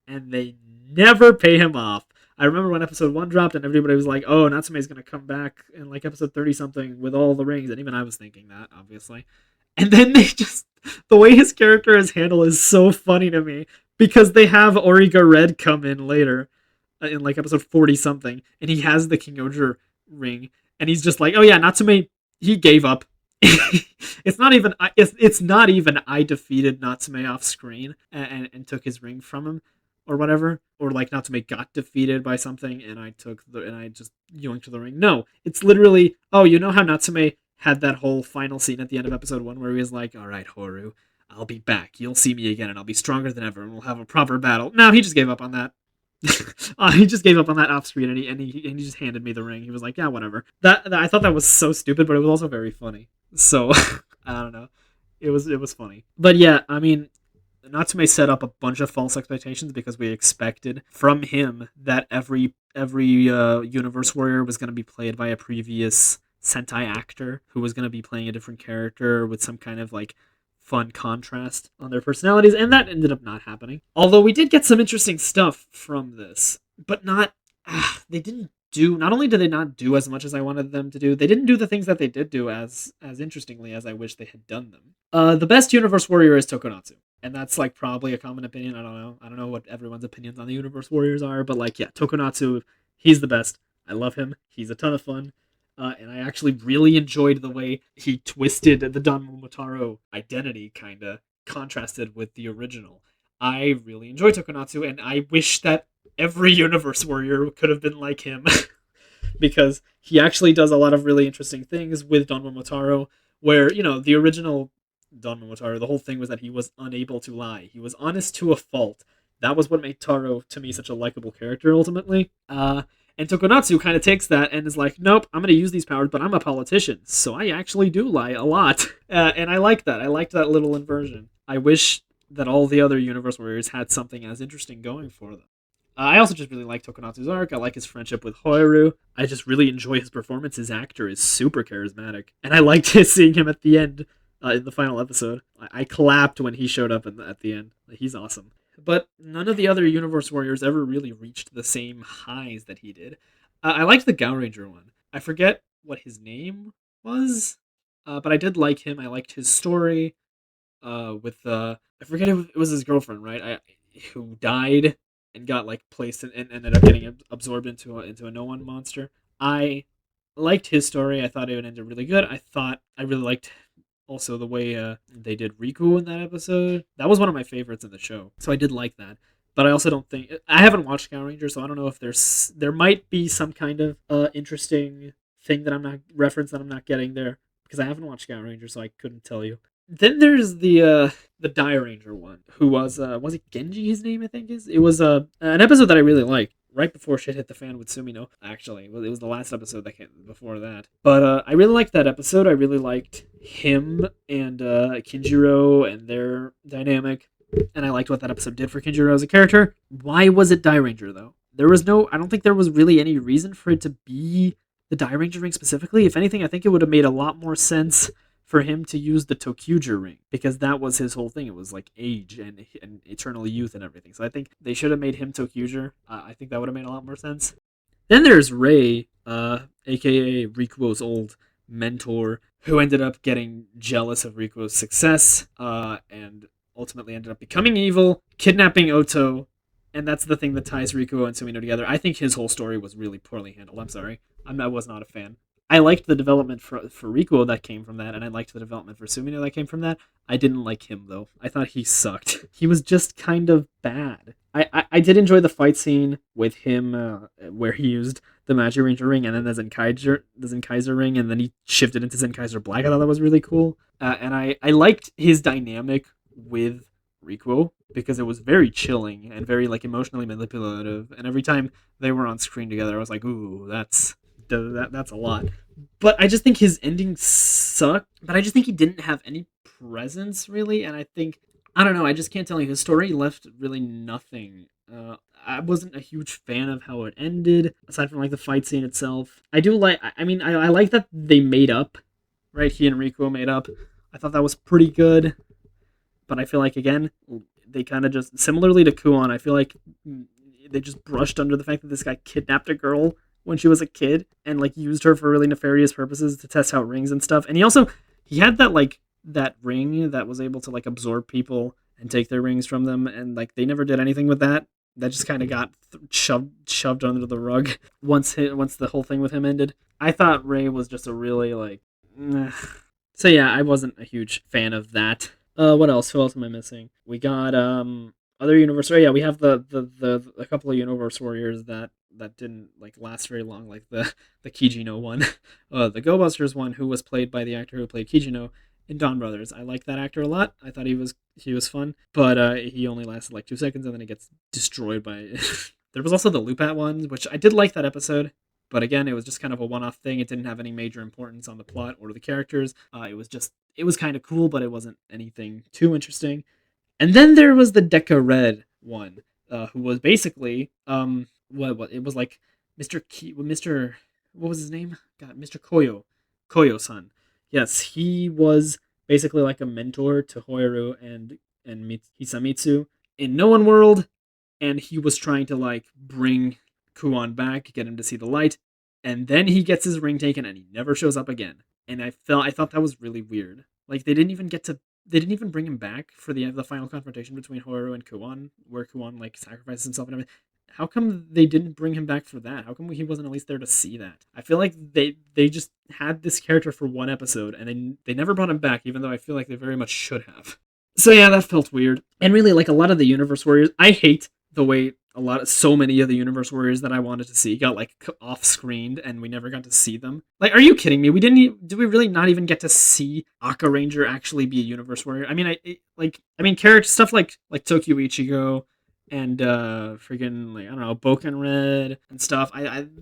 and they never pay him off. I remember when episode 1 dropped, and everybody was like, "Oh, Natsume's gonna come back in like episode 30 something with all the rings," and even I was thinking that, obviously. And then the way his character is handled is so funny to me because they have Origa Red come in later in like episode 40 something, and he has the King Oger ring, and he's just like, "Oh yeah, Natsume, he gave up." It's not even I defeated Natsume off screen and took his ring from him or whatever, or like Natsume got defeated by something and I just yoinked the ring. No, it's literally, oh, you know how Natsume had that whole final scene at the end of episode 1 where he was like, "All right, Horu, I'll be back. You'll see me again and I'll be stronger than ever and we'll have a proper battle." No, he just gave up on that. He just gave up on that off screen, and he just handed me the ring. He was like, "Yeah, whatever." That I thought that was so stupid, but it was also very funny. So I don't know, it was funny. But yeah, I mean, Natsume set up a bunch of false expectations because we expected from him that every Universe Warrior was going to be played by a previous Sentai actor who was going to be playing a different character with some kind of like fun contrast on their personalities, and that ended up not happening. Although we did get some interesting stuff from this, but not not only did they not do as much as I wanted them to do, they didn't do the things that they did do as interestingly as I wish they had done them. The best Universe Warrior is Tokonatsu, and that's like probably a common opinion. I don't know what everyone's opinions on the Universe Warriors are, but like, yeah, Tokonatsu, he's the best. I love him. He's a ton of fun. And I actually really enjoyed the way he twisted the Don Momotaro identity, kind of contrasted with the original. I really enjoy Tokonatsu, and I wish that every Universe Warrior could have been like him, because he actually does a lot of really interesting things with Don Momotaro, where, you know, the original Don Momotaro, the whole thing was that he was unable to lie. He was honest to a fault. That was what made Taro, to me, such a likable character, ultimately. And Tokonatsu kind of takes that and is like, "Nope, I'm going to use these powers, but I'm a politician, so I actually do lie a lot." And I like that. I liked that little inversion. I wish that all the other Universe Warriors had something as interesting going for them. I also just really like Tokonatsu's arc. I like his friendship with Hoiru. I just really enjoy his performance. His actor is super charismatic. And I liked seeing him at the end, in the final episode. I clapped when he showed up at the end. He's awesome. But none of the other Universe Warriors ever really reached the same highs that he did. I liked the Ranger one. I forget what his name was, but I did like him. I liked his story. I forget if it was his girlfriend, right? Who died and got like placed and ended up getting absorbed into a No One monster. I liked his story. I thought it ended really good. I really liked also the way they did Riku in that episode. That was one of my favorites in the show. So I did like that. But I also don't think I haven't watched Power Rangers, so I don't know if there might be some kind of interesting thing that I'm not reference that I'm not getting there because I haven't watched Power Rangers, so I couldn't tell you. Then there's the Die Ranger one, who was it Genji? His name I think is. It was an episode that I really liked. Right before shit hit the fan with Sumino, actually. Well, it was the last episode that came before that. But I really liked that episode. I really liked him and Kinjiro and their dynamic. And I liked what that episode did for Kinjiro as a character. Why was it Die Ranger, though? I don't think there was really any reason for it to be the Die Ranger ring specifically. If anything, I think it would have made a lot more sense for him to use the Tokyuger ring because that was his whole thing. It was like age and eternal youth and everything. So I think they should have made him Tokyuger. I think that would have made a lot more sense. Then there's Ray, aka Rikuo's old mentor, who ended up getting jealous of Rikuo's success and ultimately ended up becoming evil, kidnapping Oto, and that's the thing that ties Rikuo and Sumino together. I think his whole story was really poorly handled. I'm sorry. I was not a fan. I liked the development for Rikuo that came from that, and I liked the development for Sumino that came from that. I didn't like him, though. I thought he sucked. He was just kind of bad. I did enjoy the fight scene with him where he used the Magic Ranger ring and then the Zenkaiser ring, and then he shifted into Zenkaiser Black. I thought that was really cool. And I liked his dynamic with Rikuo because it was very chilling and very like emotionally manipulative. And every time they were on screen together, I was like, ooh, that's a lot. But I just think his ending sucked. But I just think he didn't have any presence really, and I don't know. I just can't tell you. His story left really nothing. I wasn't a huge fan of how it ended, aside from like the fight scene itself. I do like. I mean, I like that they made up, right? He and Rikuo made up. I thought that was pretty good. But I feel like again, they kind of just similarly to Kuon. I feel like they just brushed under the fact that this guy kidnapped a girl when she was a kid and like used her for really nefarious purposes to test out rings and stuff. And he had that ring that was able to like absorb people and take their rings from them, and like they never did anything with that. That just kind of got shoved under the rug once the whole thing with him ended. I thought Ray was just a really like so yeah, I wasn't a huge fan of that. What else? Who else am I missing? We got other universe. Oh yeah, we have the a couple of universe warriors that didn't like last very long, like the Kijino one, the Go Busters one, who was played by the actor who played Kijino in Dawn Brothers. I like that actor a lot. I thought he was fun, but he only lasted like 2 seconds and then he gets destroyed by. There was also the Lupat one, which I did like that episode. But again, it was just kind of a one-off thing. It didn't have any major importance on the plot or the characters. It was kind of cool, but it wasn't anything too interesting. And then there was the Deca Red one, who was basically what it was like Mr. What was his name? God, Mr. Koyo-san. Yes, he was basically like a mentor to Hoyoru and Hisamitsu in No One World, and he was trying to like bring Kuon back, get him to see the light, and then he gets his ring taken and he never shows up again. And I thought that was really weird. Like they didn't even bring him back for the final confrontation between Hoyoru and Kuon, where Kuon like sacrifices himself and everything. How come they didn't bring him back for that? How come he wasn't at least there to see that? I feel like they just had this character for one episode and they never brought him back, even though I feel like they very much should have. So yeah, that felt weird. And really, like a lot of the Universe Warriors, I hate the way so many of the Universe Warriors that I wanted to see got like off screened and we never got to see them. Like, are you kidding me? Did we really not even get to see Aka Ranger actually be a Universe Warrior? I mean, character stuff like Tokyo Ichigo and freaking like I don't know, Boken Red and stuff.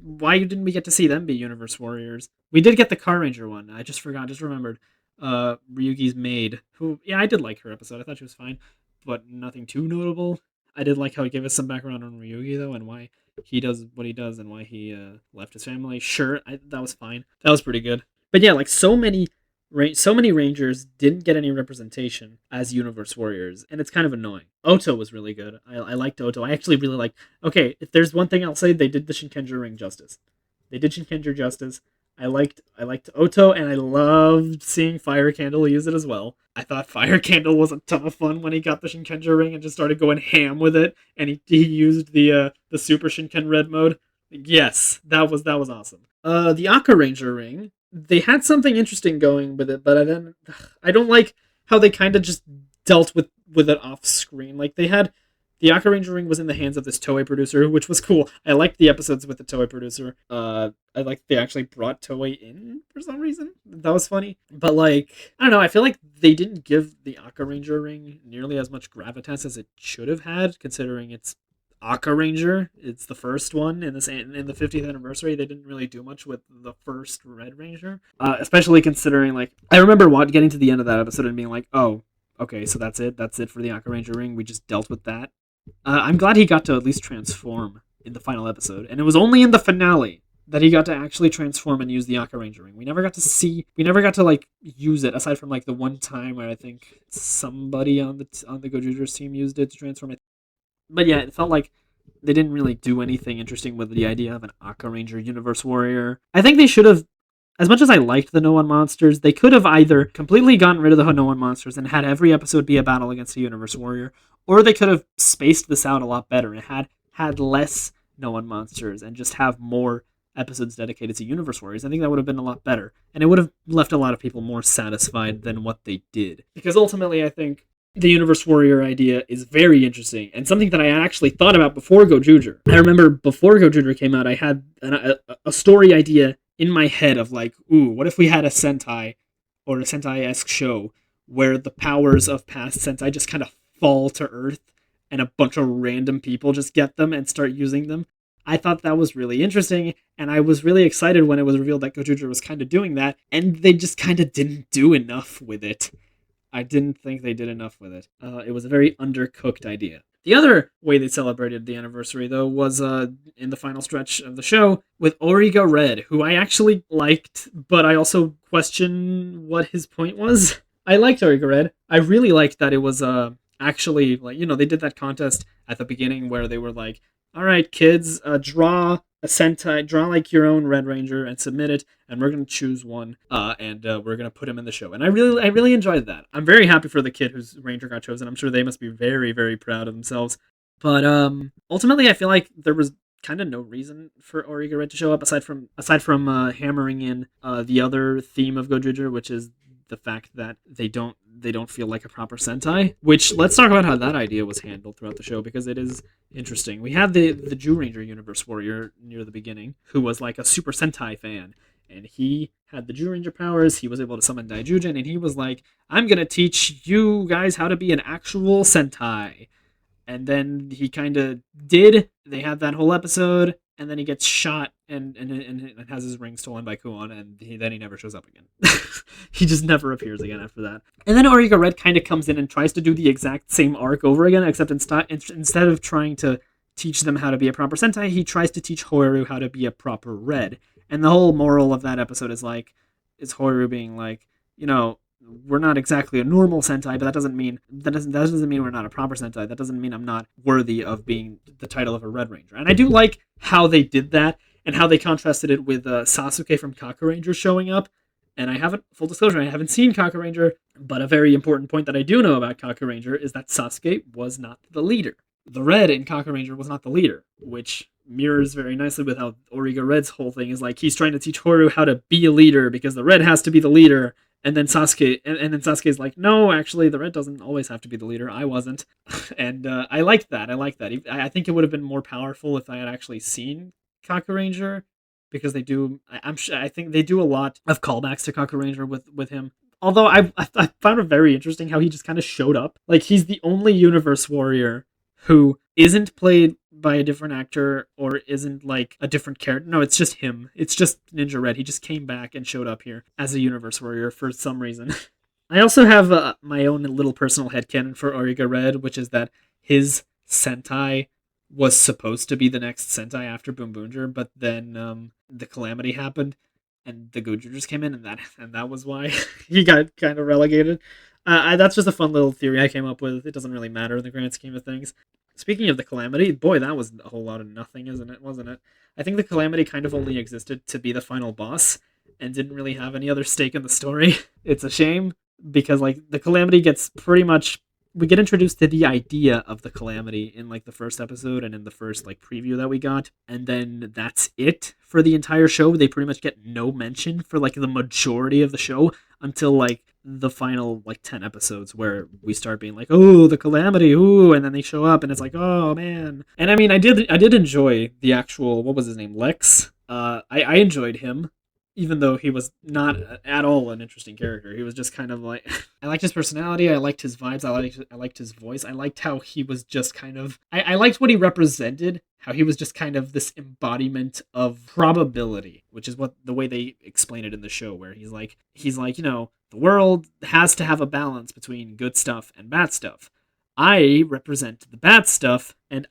Why didn't we get to see them be Universe Warriors? We did get the Car Ranger one. I just remembered. Ryugi's maid, who I did like her episode. I thought she was fine, but nothing too notable. I did like how he gave us some background on Ryugi though, and why he does what he does, and why he left his family. Sure, that was fine. That was pretty good. But yeah, like so many Rangers didn't get any representation as Universe Warriors, and it's kind of annoying. Oto was really good. I liked Oto. I actually really liked. Okay, if there's one thing I'll say, they did the Shinkenger ring justice. They did Shinkenger justice. I liked Oto, and I loved seeing Fire Candle use it as well. I thought Fire Candle was a ton of fun when he got the Shinkenger ring and just started going ham with it, and he used the Super Shinken Red mode. Yes, that was awesome. The Aqua Ranger ring. They had something interesting going with it, but I don't like how they kind of just dealt with it off screen. Like they had the Aqua Ranger ring was in the hands of this Toei producer, which was cool. I liked the episodes with the Toei producer. I like they actually brought Toei in for some reason. That was funny. But like, I don't know. I feel like they didn't give the Aqua Ranger ring nearly as much gravitas as it should have had, considering it's Aka Ranger. It's the first one in the 50th anniversary. They didn't really do much with the first Red Ranger, especially considering like I remember getting to the end of that episode and being like, oh, okay, so that's it. That's it for the Aka Ranger ring. We just dealt with that. I'm glad he got to at least transform in the final episode, and it was only in the finale that he got to actually transform and use the Aka Ranger ring. We never got to see. We never got to like use it aside from like the one time where I think somebody on the Gojuger's team used it to transform. But yeah, it felt like they didn't really do anything interesting with the idea of an Aqua Ranger Universe Warrior. I think they should have, as much as I liked the No One monsters, they could have either completely gotten rid of the No One monsters and had every episode be a battle against a Universe Warrior, or they could have spaced this out a lot better and had less No One monsters and just have more episodes dedicated to Universe Warriors. I think that would have been a lot better, and it would have left a lot of people more satisfied than what they did. Because ultimately, I think the Universe Warrior idea is very interesting and something that I actually thought about before Gojuger. I remember before Gojuger came out, I had a story idea in my head of like, ooh, what if we had a Sentai or a Sentai-esque show where the powers of past Sentai just kind of fall to Earth and a bunch of random people just get them and start using them. I thought that was really interesting, and I was really excited when it was revealed that Gojuger was kind of doing that, and they just kind of didn't do enough with it. I didn't think they did enough with it. It was a very undercooked idea. The other way they celebrated the anniversary, though, was in the final stretch of the show with Origa Red, who I actually liked, but I also question what his point was. I liked Origa Red. I really liked that it was actually, like, they did that contest at the beginning where they were like, all right, kids, draw a Sentai, draw like your own Red Ranger and submit it, and we're gonna choose one, and we're gonna put him in the show. And I really enjoyed that. I'm very happy for the kid whose Ranger got chosen. I'm sure they must be very, very proud of themselves. But ultimately, I feel like there was kind of no reason for Origa Red to show up aside from hammering in the other theme of Gojuger, which is the fact that they don't feel like a proper Sentai. Which, let's talk about how that idea was handled throughout the show, because it is interesting. We had the Jew Ranger Universe Warrior near the beginning, who was like a Super Sentai fan, and he had the Jew Ranger powers. He was able to summon Daijujin, and he was like, "I'm gonna teach you guys how to be an actual Sentai." And then he kind of did. They had that whole episode, and then he gets shot and has his ring stolen by Kuon, and then he never shows up again. He just never appears again after that. And then Origa Red kind of comes in and tries to do the exact same arc over again, except instead of trying to teach them how to be a proper Sentai, he tries to teach Horu how to be a proper Red. And the whole moral of that episode is Horu being like, we're not exactly a normal Sentai, but that doesn't mean we're not a proper Sentai. That doesn't mean I'm not worthy of being the title of a Red Ranger. And I do like how they did that and how they contrasted it with Sasuke from Kaku Ranger showing up. And full disclosure, I haven't seen Kaku Ranger, but a very important point that I do know about Kaku Ranger is that Sasuke was not the leader. The Red in Kaku Ranger was not the leader, which mirrors very nicely with how Origa Red's whole thing is like he's trying to teach Horu how to be a leader because the Red has to be the leader. And then Sasuke's like, no, actually, the Red doesn't always have to be the leader. I wasn't. And I liked that. I think it would have been more powerful if I had actually seen Kaku Ranger, because they do. I think they do a lot of callbacks to Kaku Ranger with him. Although I found it very interesting how he just kind of showed up. Like, he's the only Universe Warrior who isn't played by a different actor or isn't like a different character. No, it's just him. It's just Ninja Red. He just came back and showed up here as a Universe Warrior for some reason. I also have my own little personal headcanon for Origa Red, which is that his Sentai was supposed to be the next Sentai after Boom Boomger, but then the Calamity happened and the Gojujers came in, and that was why he got kind of relegated. That's just a fun little theory I came up with. It doesn't really matter in the grand scheme of things. Speaking of the Calamity, boy, that was a whole lot of nothing, wasn't it? I think the Calamity kind of only existed to be the final boss and didn't really have any other stake in the story. It's a shame because like the Calamity gets pretty much we get introduced to the idea of the calamity in like the first episode and in the first like preview that we got, and then that's it for the entire show. They pretty much get no mention for like the majority of the show until like the final like 10 episodes, where we start being like, oh, the calamity, ooh, and then they show up and it's like, oh man. And I mean, I did enjoy the actual, what was his name, Lex. I enjoyed him, even though he was not at all an interesting character. He was just kind of like, I liked his personality, I liked his vibes, I liked his voice, I liked how he was just kind of, I liked what he represented, how he was just kind of this embodiment of probability, which is what the way they explain it in the show, where he's like, the world has to have a balance between good stuff and bad stuff. I represent the bad stuff, and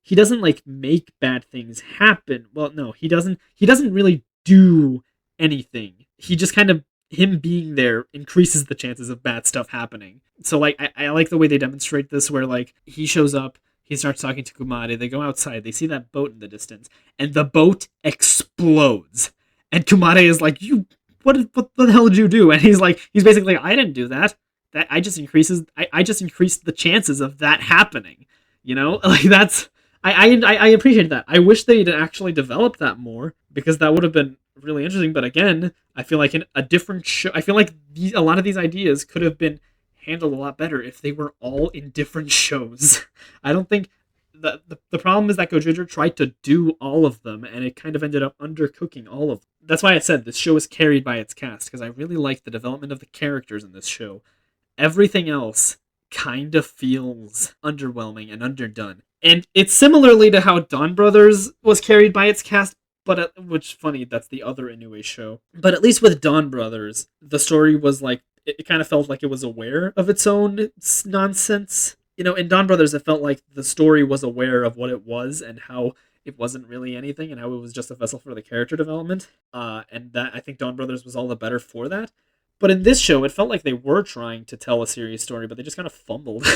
he doesn't like make bad things happen. Well, no, he doesn't really do anything. He just kind of, him being there increases the chances of bad stuff happening. So like I like the way they demonstrate this, where like he shows up, he starts talking to Kumade, they go outside, they see that boat in the distance, and the boat explodes. And Kumade is like, what the hell did you do? And he's basically like, I didn't do that. That I just increased the chances of that happening. Like that's, I appreciate that. I wish they'd actually developed that more, because that would have been really interesting. But again, I feel like in a different show, I feel like a lot of these ideas could have been handled a lot better if they were all in different shows. I don't think the problem is that Gozyuger tried to do all of them, and it kind of ended up undercooking all of them. That's why I said this show is carried by its cast, because I really like the development of the characters in this show. Everything else kind of feels underwhelming and underdone. And it's similarly to how Dawn Brothers was carried by its cast, but which funny, that's the other Inoue show. But at least with Dawn Brothers, the story was like, it kind of felt like it was aware of its own nonsense. In Dawn Brothers, it felt like the story was aware of what it was and how it wasn't really anything, and how it was just a vessel for the character development. And that, I think Dawn Brothers was all the better for that. But in this show, it felt like they were trying to tell a serious story, but they just kind of fumbled.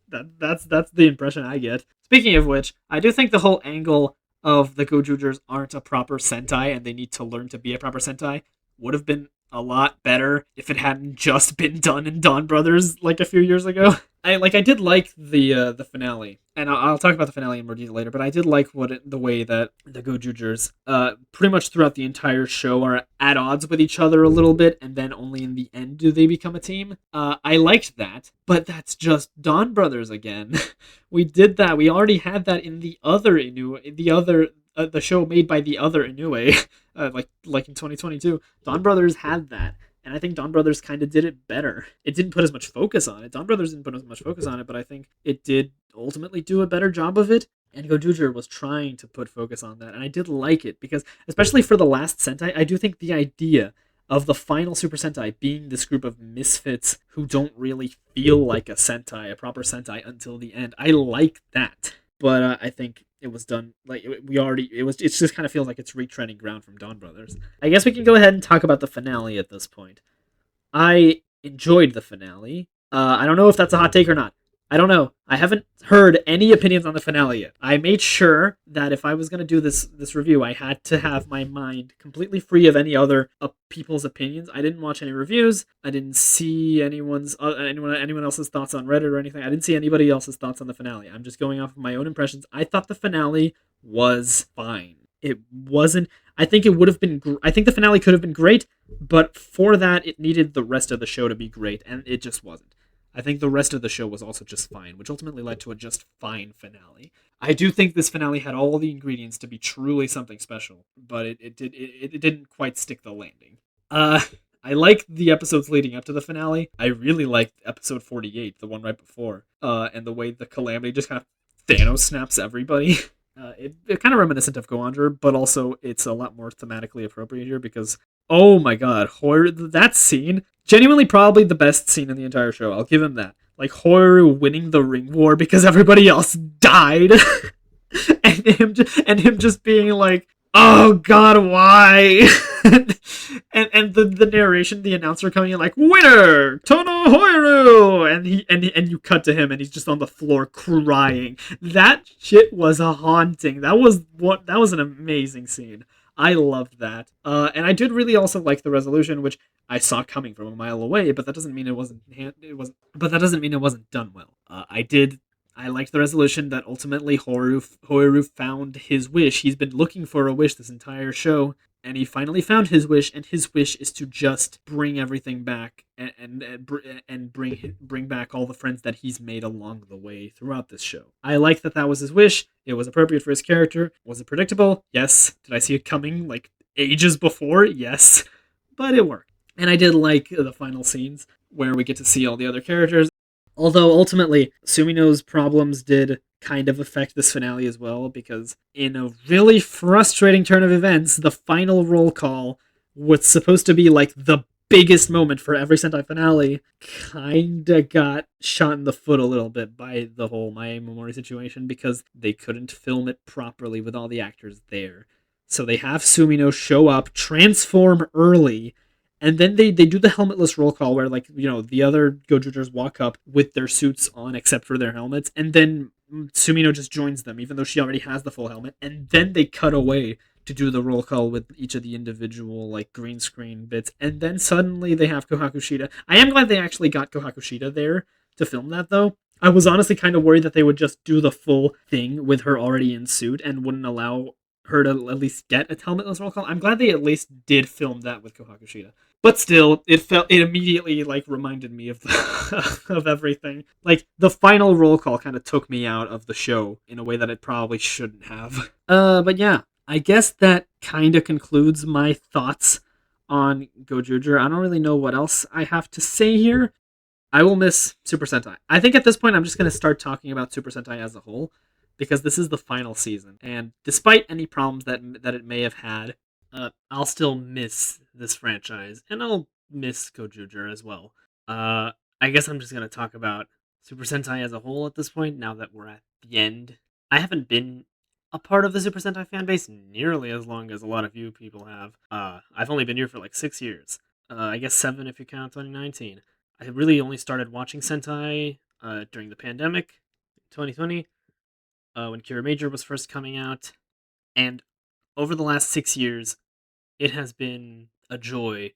That's the impression I get. Speaking of which, I do think the whole angle of the Gozyugers aren't a proper Sentai and they need to learn to be a proper Sentai would have been a lot better if it hadn't just been done in Dawn Brothers like a few years ago. I did like the finale, and I'll talk about the finale in more detail later. But I did like the way that the Gozyugers pretty much throughout the entire show are at odds with each other a little bit, and then only in the end do they become a team. I liked that, but that's just Dawn Brothers again. We did that. We already had that in the other the show made by the other Inoue, like in 2022. Dawn Brothers had that. And I think Dawn Brothers kind of did it better. It didn't put as much focus on it. Dawn Brothers didn't put as much focus on it, but I think it did ultimately do a better job of it. And Gozyuger was trying to put focus on that. And I did like it, because, especially for the last Sentai, I do think the idea of the final Super Sentai being this group of misfits who don't really feel like a Sentai, a proper Sentai, until the end, I like that. But I think it was done, like, it just kind of feels like it's retreading ground from Dawn Brothers. I guess we can go ahead and talk about the finale at this point. I enjoyed the finale. I don't know if that's a hot take or not. I don't know. I haven't heard any opinions on the finale yet. I made sure that if I was going to do this review, I had to have my mind completely free of any other people's opinions. I didn't watch any reviews. I didn't see anyone else's thoughts on Reddit or anything. I didn't see anybody else's thoughts on the finale. I'm just going off of my own impressions. I thought the finale was fine. It wasn't. I think it would have been. I think the finale could have been great, but for that, it needed the rest of the show to be great, and it just wasn't. I think the rest of the show was also just fine, which ultimately led to a just fine finale. I do think this finale had all the ingredients to be truly something special, but it didn't quite stick the landing. I like the episodes leading up to the finale. I really liked episode 48, the one right before, and the way the calamity just kind of Thanos snaps everybody. It kind of reminiscent of Gozyuger, but also it's a lot more thematically appropriate here, because, oh my god, that scene, genuinely probably the best scene in the entire show. I'll give him that. Like, Horu winning the ring war because everybody else died. and him just being like, oh god, why? and the narration, the announcer coming in like, winner, Tono Horu, and you cut to him and he's just on the floor crying. That shit was haunting. That was an amazing scene. I loved that. And I did really also like the resolution, which I saw coming from a mile away, but that doesn't mean but that doesn't mean it wasn't done well. I liked the resolution that ultimately Horu found his wish. He's been looking for a wish this entire show, and he finally found his wish. And his wish is to just bring everything back and bring back all the friends that he's made along the way throughout this show. I like that was his wish. It was appropriate for his character. Was it predictable? Yes. Did I see it coming like ages before? Yes, but it worked. And I did like the final scenes where we get to see all the other characters. Although ultimately, Sumino's problems did kind of affect this finale as well, because in a really frustrating turn of events, the final roll call was supposed to be like the biggest moment for every Sentai finale, kinda got shot in the foot a little bit by the whole Mae Momori situation, because they couldn't film it properly with all the actors there. So they have Sumino show up, transform early, and then they do the helmetless roll call where, like, the other Gojooters walk up with their suits on except for their helmets, and then Sumino just joins them even though she already has the full helmet, and then they cut away to do the roll call with each of the individual like green screen bits, and then suddenly they have Kohaku Shida. I am glad they actually got Kohaku Shida there to film that, though. I was honestly kind of worried that they would just do the full thing with her already in suit and wouldn't allow her to at least get a helmetless roll call. I'm glad they at least did film that with Kohaku Shida. But still, it immediately like reminded me of of everything. Like the final roll call kind of took me out of the show in a way that it probably shouldn't have. But yeah, I guess that kind of concludes my thoughts on Gozyuger. I don't really know what else I have to say here. I will miss Super Sentai. I think at this point I'm just going to start talking about Super Sentai as a whole, because this is the final season, and despite any problems that it may have had, I'll still miss this franchise, and I'll miss Gozyuger as well. I guess I'm just gonna talk about Super Sentai as a whole at this point. Now that we're at the end, I haven't been a part of the Super Sentai fan base nearly as long as a lot of you people have. I've only been here for like 6 years. I guess 7 if you count 2019. I really only started watching Sentai during the pandemic, 2020, when Kira Major was first coming out, and over the last 6 years, it has been a joy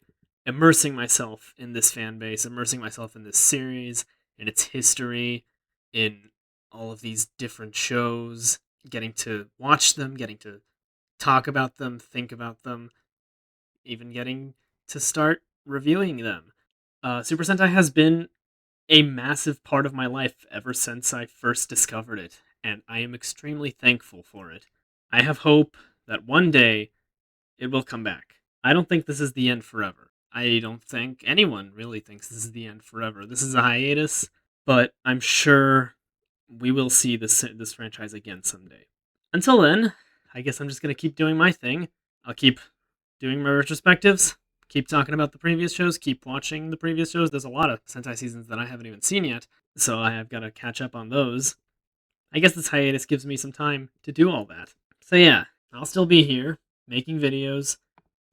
immersing myself in this fan base, immersing myself in this series, in its history, in all of these different shows, getting to watch them, getting to talk about them, think about them, even getting to start reviewing them. Super Sentai has been a massive part of my life ever since I first discovered it, and I am extremely thankful for it. I have hope that one day it will come back. I don't think this is the end forever. I don't think anyone really thinks this is the end forever. This is a hiatus, but I'm sure we will see this franchise again someday. Until then, I guess I'm just going to keep doing my thing. I'll keep doing my retrospectives, keep talking about the previous shows, keep watching the previous shows. There's a lot of Sentai seasons that I haven't even seen yet, so I have got to catch up on those. I guess this hiatus gives me some time to do all that. So yeah, I'll still be here, making videos.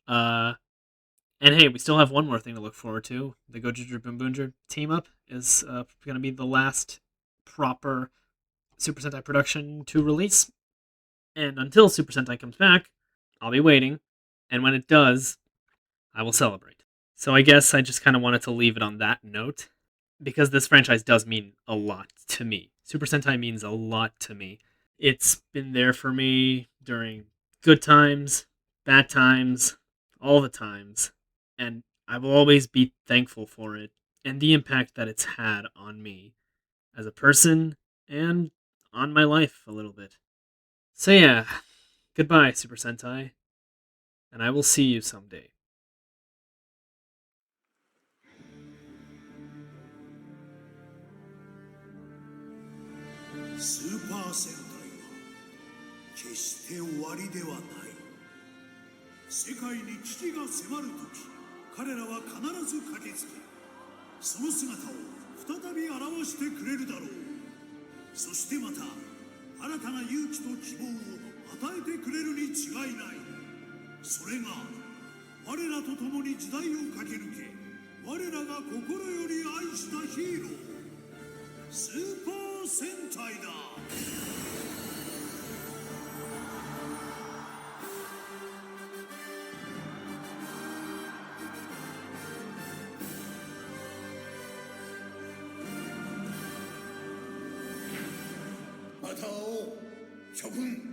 And hey, we still have one more thing to look forward to. The Gojoojur Bunbunjur team up is going to be the last proper Super Sentai production to release. And until Super Sentai comes back, I'll be waiting. And when it does, I will celebrate. So I guess I just kind of wanted to leave it on that note, because this franchise does mean a lot to me. Super Sentai means a lot to me. It's been there for me during good times, bad times, all the times, and I will always be thankful for it and the impact that it's had on me as a person and on my life a little bit. So yeah, goodbye, Super Sentai, and I will see you someday. スーパー戦隊は決して終わりではない。世界に危機が迫るとき、彼らは必ず駆けつけ、その姿を再び表してくれるだろう。そしてまた新たな勇気と希望を与えてくれるに違いない。それが我らと共に時代を駆け抜け、我らが心より愛したヒーロー、スーパー戦隊だ。たを諸君